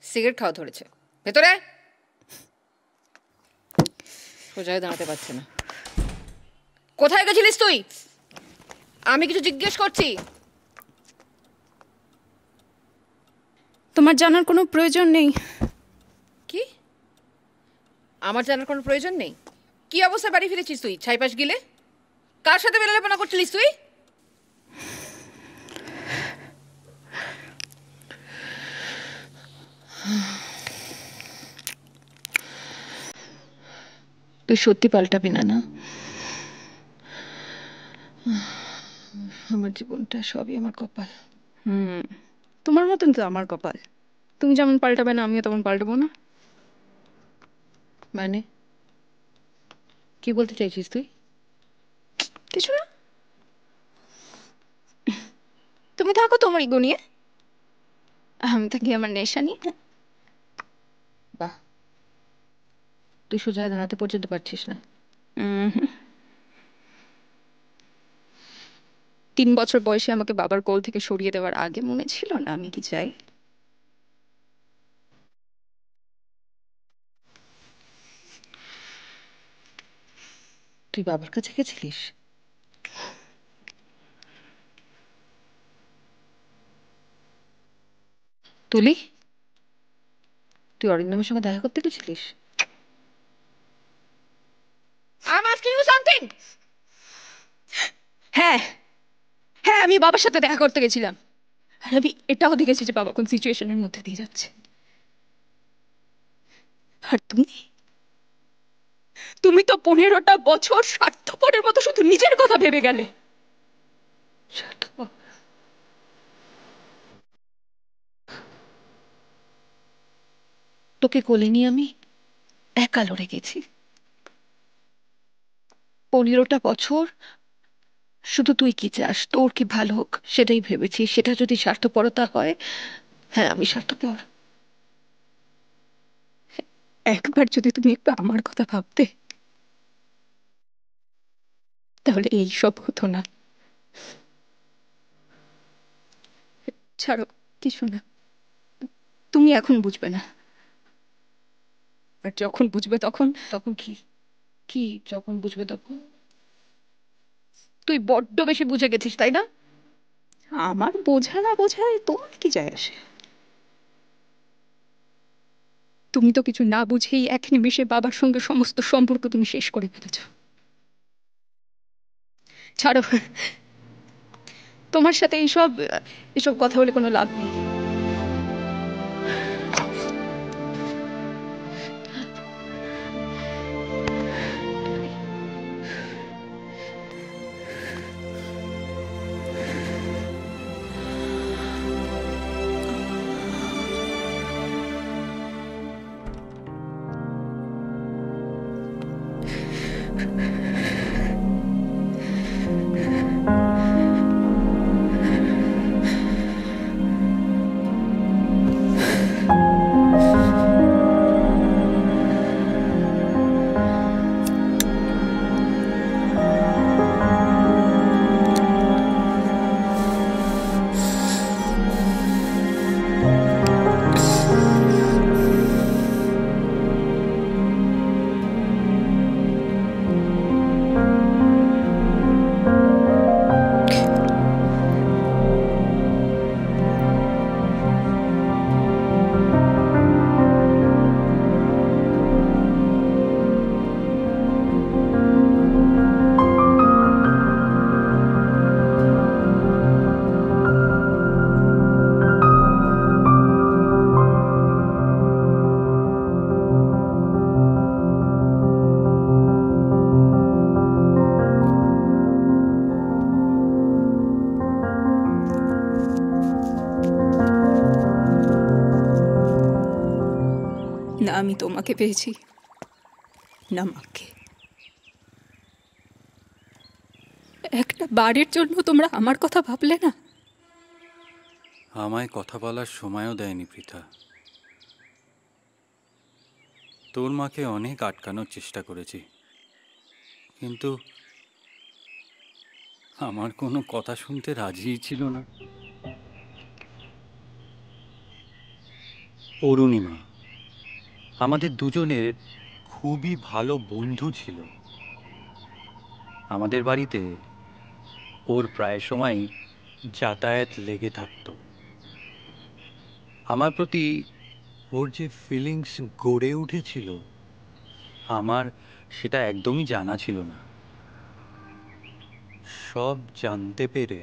সিগারেট খাওয়া ধরেছে। ভেতরে সোজায় দাঁড়াতে পারছে না। কোথায় গেছিলিস তুই? আমি কিছু জিজ্ঞেস করছি। তোমার জানার কোনো প্রয়োজন নেই। কি? আমার জানার কোনো প্রয়োজন নেই? কি অবস্থায় বাড়ি ফিরেছিস তুই? ছাইপাশ গিলে কার সাথে বেলালেপনা করছিলিস তুই? তুই সত্যি পাল্টাবি না? না, আমার জীবনটা সবই আমার কপাল। তোমার মতন তো আমার কপাল। তুমি যেমন পাল্টাবে না, আমিও তেমন পাল্টাবো না। মানে কি বলতে চাইছিস তুই? কিছু না, তুমি থাকো তোমার ইগো নিয়ে, আমি থাকি আমার নেশা নিয়ে। বাহ, তুই সোজায় দাঁড়াতে পর্যন্ত পারছিস না? 3 বছর বয়সে আমাকে বাবার কোল থেকে সরিয়ে দেওয়ার আগে মনে ছিল না আমি কি চাই? তুই বাবার কাছে গেছিলিস? তুলি, তুই অরিন্দমের সঙ্গে দেখা করতে গেছিলিস? I'm asking you something. হ্যাঁ হ্যাঁ, আমি বাবার সাথে দেখা করতে গেছিলাম। আর আমি এটাও দেখেছি যে বাবা কোন সিচুয়েশনের মধ্যে দিয়ে যাচ্ছে। আর তুমি তো 15টা বছর স্বার্থপরের মতো শুধু নিজের কথা ভেবে গেলে। তোকে কোলে নিয়ে আমি একা লড়ে গেছি 15টা বছর। শুধু তুই কি চাস, তোর কি ভালো হোক সেটাই ভেবেছি। সেটা যদি স্বার্থপরতা হয়, হ্যাঁ আমি স্বার্থপর। একবার যদি তুমি একটু আমার কথা ভাবতে, তাহলে এই সব হতো না। ছাড়ো, কিছু না, তুমি এখন বুঝবে না, আর যখন বুঝবে তখন। তখন কি? কি যখন বুঝবে তখন? তুই বড্ড বেশি বুঝে গেছিস, তাই না? আমার বোঝা না বোঝায় তোমার কি যায় আসে? তুমি তো কিছু না বুঝেই এক নিমিষে বাবার সঙ্গে সমস্ত সম্পর্ক তুমি শেষ করে ফেলেছ। ছাড়ো, তোমার সাথে এসব কথা বলে কোনো লাভ নেই। আমি তোমাকে পেয়েছি, না মাকে। একটা বারের জন্য তোমরা আমার কথা ভাবলে না? আমায় কথা বলার সময়ও দেয়নি পৃথা। তোর মাকে অনেক আটকানোর চেষ্টা করেছি, কিন্তু আমার কোনো কথা শুনতে রাজিই ছিল না। অরুণিমা আমাদের দুজনের খুবই ভালো বন্ধু ছিল। আমাদের বাড়িতে ওর প্রায় সময় যাতায়াত লেগে থাকতো। আমার প্রতি ওর যে ফিলিংস গড়ে উঠেছিল আমার সেটা একদমই জানা ছিল না। সব জানতে পেরে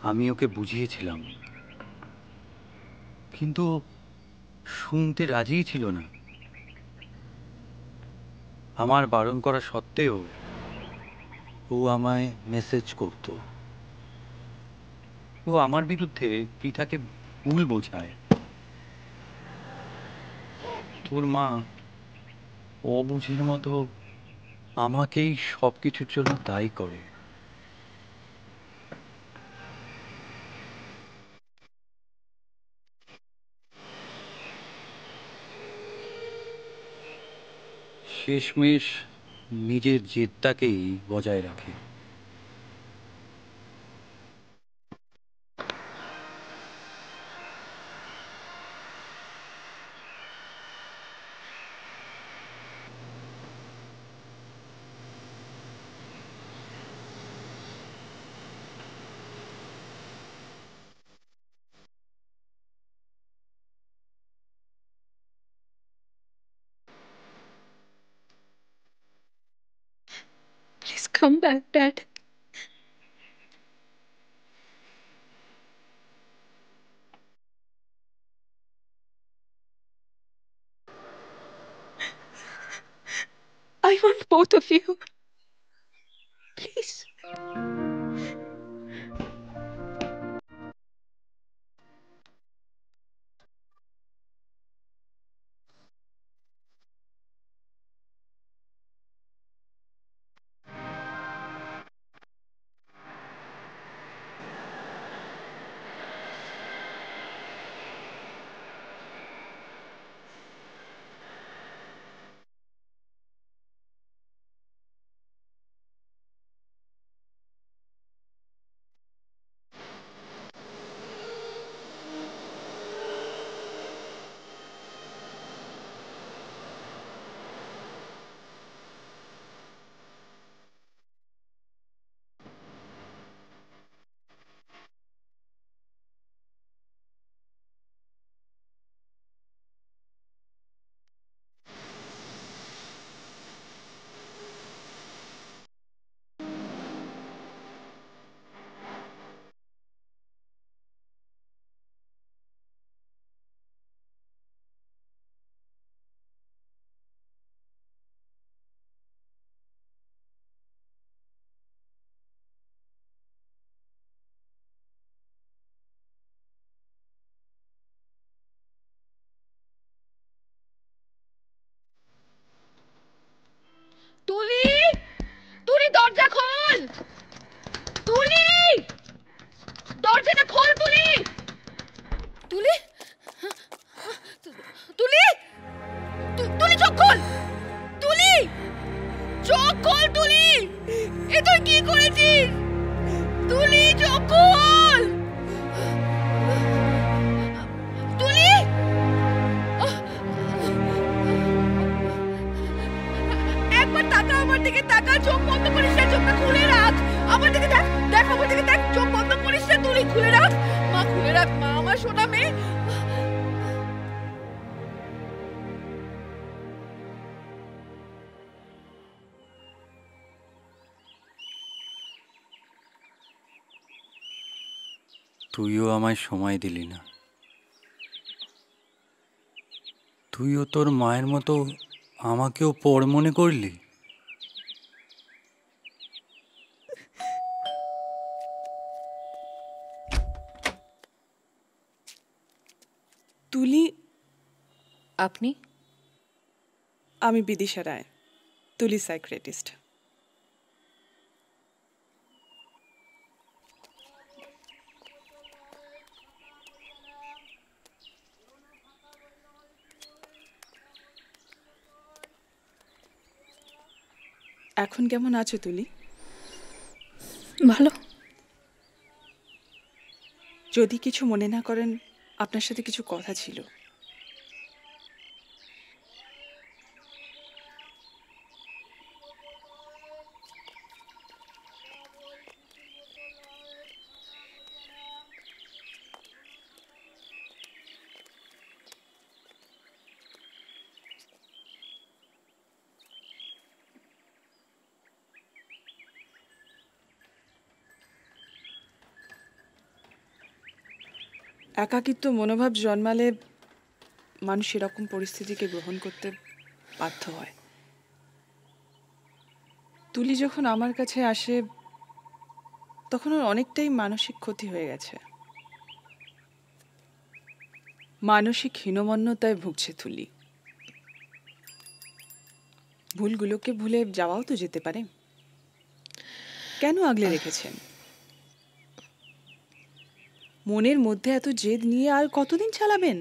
আমি ওকে বুঝিয়েছিলাম, কিন্তু শুনতে রাজিই ছিল না। আমার বারণ করা সত্ত্বেও ও আমায় মেসেজ করত। ও আমার বিরুদ্ধে পৃথাকে ভুল বোঝায়। তোর মা অবুঝের মতো আমাকেই সব কিছুর জন্য দায়ী করে। শেষমেশ নিজের জেদটাকেই বজায় রাখে। Please come back, Dad. I want both of you. Please. তুলি, তুলি দরজা খোল। তুলি, দরজাটা খোল। তুলি, তুলি, তুলি, তুলি চোখ খোল। তুলি, চোখ খোল। তুলি, এ তুই কি করেছিস? তুলি, চোখ খোল। তুলি, একবার তাকা আমার দিকে, তাকা। চোখ বন্ধ করিস না, চোখটা খুলে রাখ। আমার দিকে দেখ, দেখ আমার দিকে দেখ। চোখ বন্ধ করিস না তুলি, খুলে রাখ। মা খুলে রাখ, মা আমার সোনা মেয়ে। তুইও আমায় সময় দিলি না। তুইও তোর মায়ের মতো আমাকেও পর মনে করলি। তুলি, আপনি? আমি বিদিশা রায়, তুলি সাইক্রেটিস্ট। এখন কেমন আছো তুলি? ভালো। যদি কিছু মনে না করেন, আপনার সাথে কিছু কথা ছিল। একাকিত্ব মনোভাব জন্মালে মানুষ এরকম পরিস্থিতিকে গ্রহণ করতে বাধ্য হয়। তুলি যখন আমার কাছে আসে তখন ওর অনেকটাই মানসিক ক্ষতি হয়ে গেছে। মানসিক হীনমন্যতায় ভুগছে তুলি। ভুলগুলোকে ভুলে যাওয়াও তো যেতে পারে। কেন আগলে রেখেছেন? মনের মধ্যে এত জেদ নিয়ে আর কতদিন চালাবেন?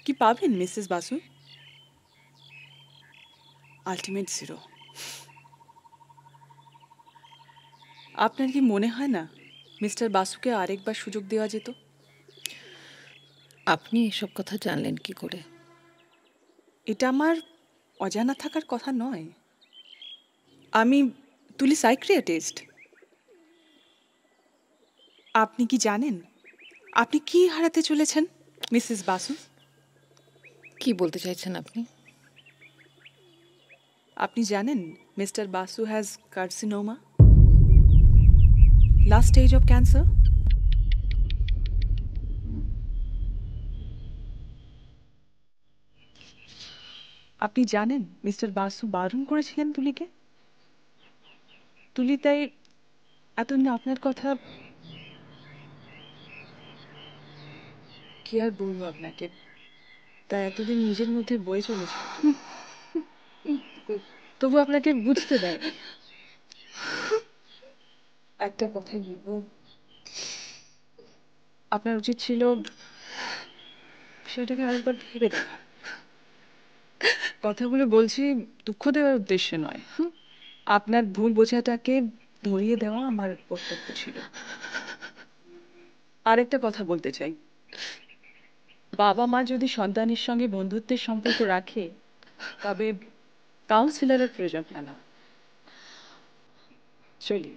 কি পাবেন মিসেস বাসু? Ultimate zero. আপনার কি মনে হয় না মিস্টার বাসুকে আরেকবার সুযোগ দেওয়া যেত? আপনি এসব কথা জানলেন কি করে? এটা আমার অজানা থাকার কথা নয়। আমি তুলি সাইক্রিয়াটিস্ট। আপনি কি জানেন আপনি কি হারাতে চলেছেন মিসেস বাসু? কি বলতে চাইছেন আপনি? আপনি জানেন mister Basu has carcinoma, last stage of cancer. আপনি জানেন মিস্টার বাসু বারণ করেছিলেন তুলিকে। তুলি তাই এতদিন আপনার কথা কি আর বলবো আপনাকে, তাই এতদিন নিজের মধ্যে বয়ে চলেছে, তবু আপনাকে বুঝতে দেয়। একটা কথাই বলবো, আপনার উচিত ছিল সেটাকে আরেকবার ভেবে দেখা। কথাগুলো বলছি দুঃখ দেওয়ার উদ্দেশ্যে নয়, আপনার ভুল বোঝাটাকে ধরিয়ে দেওয়া আমার কর্তব্য ছিল। আরেকটা কথা বলতে চাই, বাবা মা যদি সন্তানের সঙ্গে বন্ধুত্বের সম্পর্ক রাখে তবে কাউন্সিলরের প্রয়োজন হয় না। চলি।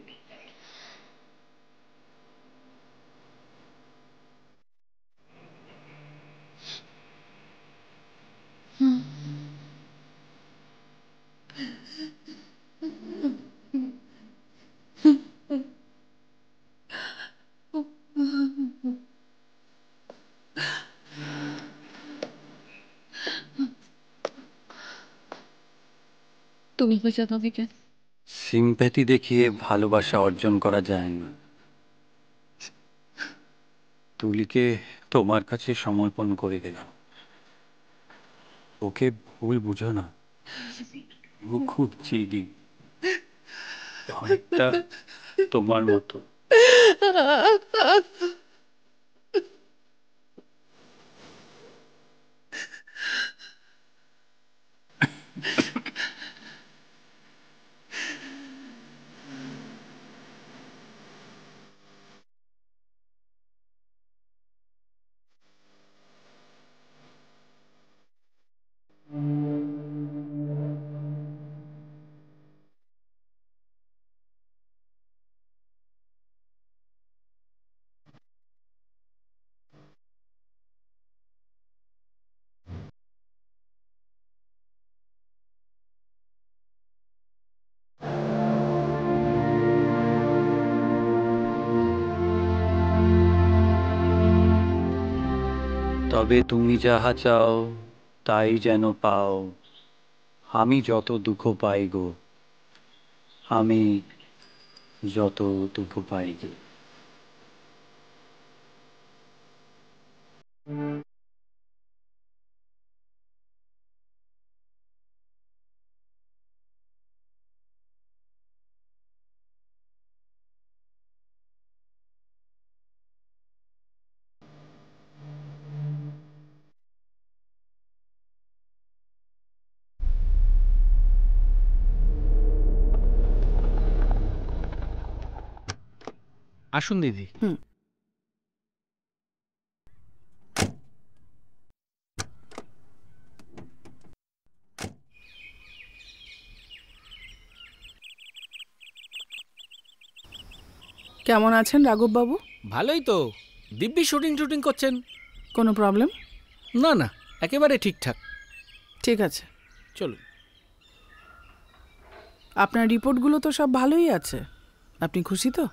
তুমি বোঝাতো আমাকে। সিম্প্যাথি দেখিয়ে ভালোবাসা অর্জন করা যায় না। তুলিকে তোমার কাছে সমর্পণ করে দিলাম। ওকে ভুল বুঝো না, ও খুব চিড়ি, অনেকটা তোমার মতো। তবে তুমি যাহা চাও তাই যেন পাও, আমি যত দুঃখ পাই গো, আমি যত দুঃখ পাই গো। আসুন দিদি। কেমন আছেন রাঘব বাবু? ভালোই তো, দিব্যি শুটিং টুটিং করছেন। কোনো প্রবলেম? না না, একেবারে ঠিকঠাক। ঠিক আছে, চলুন। আপনার রিপোর্টগুলো তো সব ভালোই আছে, আপনি খুশি তো?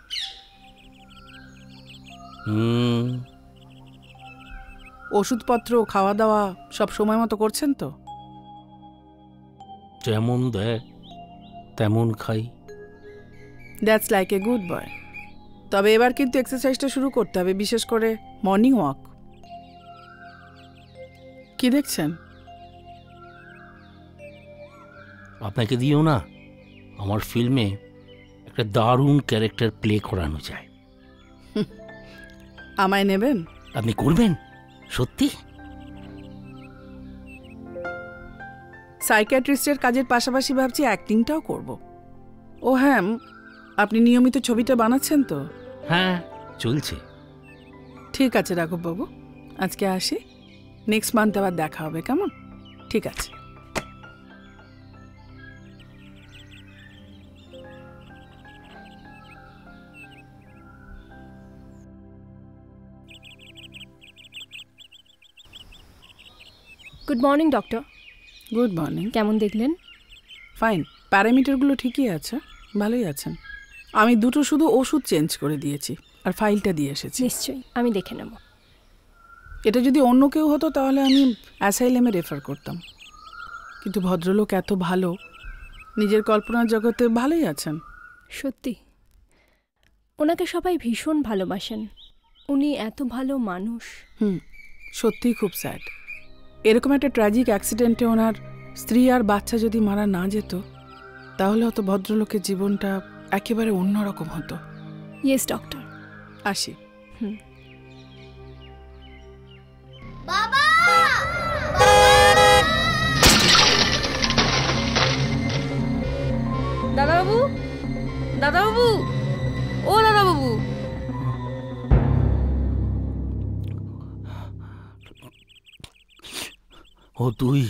ওষুধপত্র, খাওয়া দাওয়া সব সময় মতো করছেন তো? যেমন দেয় তেমন খাই। That's like a good boy. তবে এবার কিন্তু এক্সারসাইজটা শুরু করতে হবে, বিশেষ করে মর্নিং ওয়াক। কি দেখছেন? আপনাকে দিও না, আমার ফিল্মে একটা দারুণ ক্যারেক্টার প্লে করানো যায়। আমায় নেবেন? আপনি করবেন? সত্যি? সাইকিয়াট্রিস্টের কাজের পাশাপাশি ভাবছি অ্যাক্টিংটাও করব। ও হ্যাঁ, আপনি নিয়মিত ছবিটা বানাচ্ছেন তো? হ্যাঁ, চলছে। ঠিক আছে রাঘব বাবু, আজকে আসি, নেক্সট মান্থ আবার দেখা হবে, কেমন? ঠিক আছে। Good morning doctor. Good morning. কেমন দেখলেন? ফাইন, প্যারামিটারগুলো ঠিকই আছে, ভালোই আছেন। আমি দুটো শুধু ওষুধ চেঞ্জ করে দিয়েছি আর ফাইলটা দিয়ে এসেছি। নিশ্চয়ই, আমি দেখে নেব। এটা যদি অন্য কেউ হতো তাহলে আমি অ্যাসাইলেমে রেফার করতাম, কিন্তু ভদ্রলোক এত ভালো, নিজের কল্পনার জগতে ভালোই আছেন। সত্যি, ওনাকে সবাই ভীষণ ভালোবাসেন, উনি এত ভালো মানুষ। সত্যিই খুব স্যাড। এরকম একটা ট্র্যাজিক অ্যাক্সিডেন্টে ওনার স্ত্রী আর বাচ্চা যদি মারা না যেত, তাহলে হয়তো ভদ্রলোকের জীবনটা একেবারে অন্যরকম হতো। Yes doctor. আসি। দাদাবাবু, দাদাবাবু, ও দাদাবাবু। ও তুই?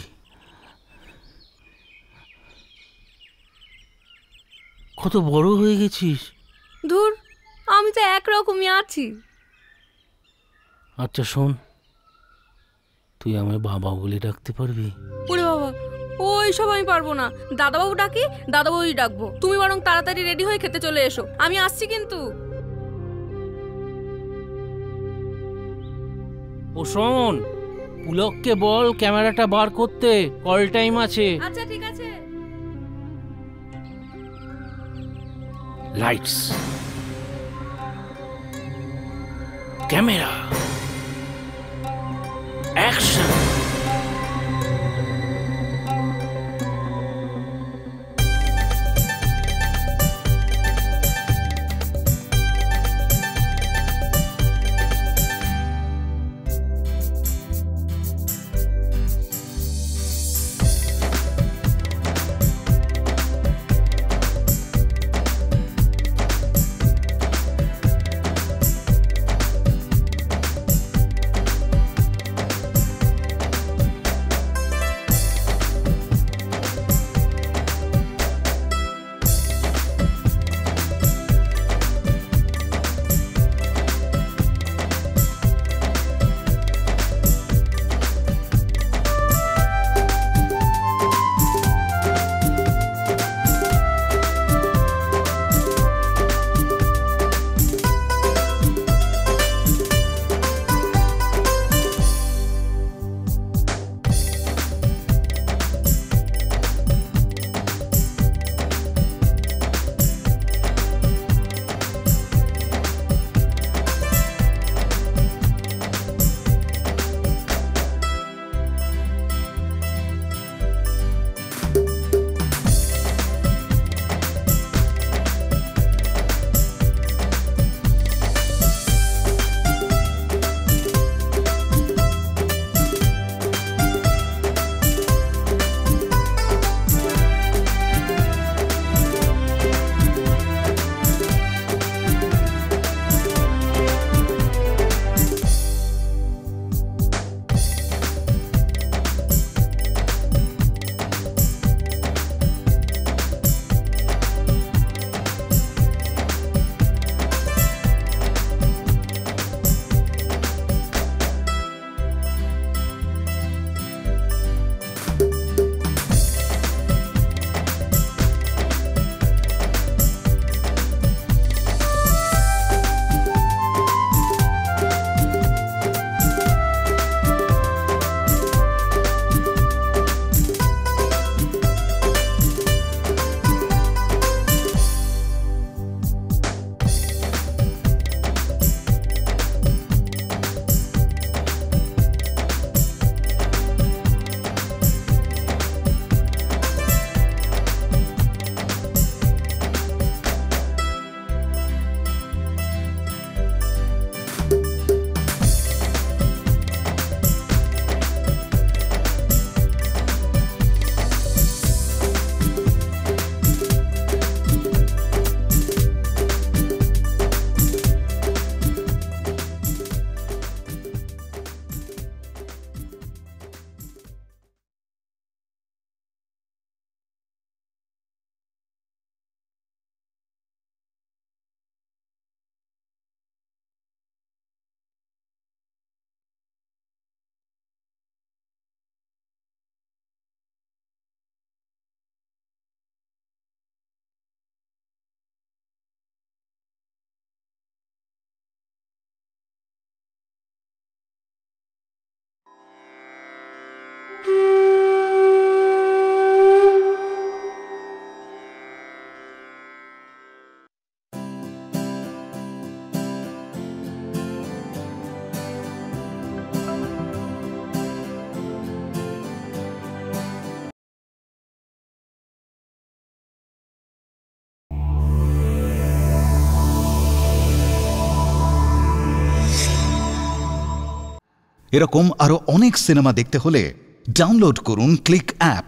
কত বড় হয়ে গেছিস। দূর, আমি তো একরকমই আছি। আচ্ছা শোন, তুই আমায় বাবা বলে ডাকতে পারবি? ওরে বাবা, ওই সব আমি পারবো না। দাদাবাবু ডাকি, দাদাবাবুই ডাকবো। তুমি বরং তাড়াতাড়ি রেডি হয়ে খেতে চলে এসো, আমি আসছি কিন্তু। ও শোন, পুলককে বল ক্যামেরাটা বার করতে, কল টাইম আছে। আচ্ছা ঠিক আছে। Lights, camera, action. এরকম আরো অনেক সিনেমা দেখতে হলে ডাউনলোড করুন ক্লিক অ্যাপ।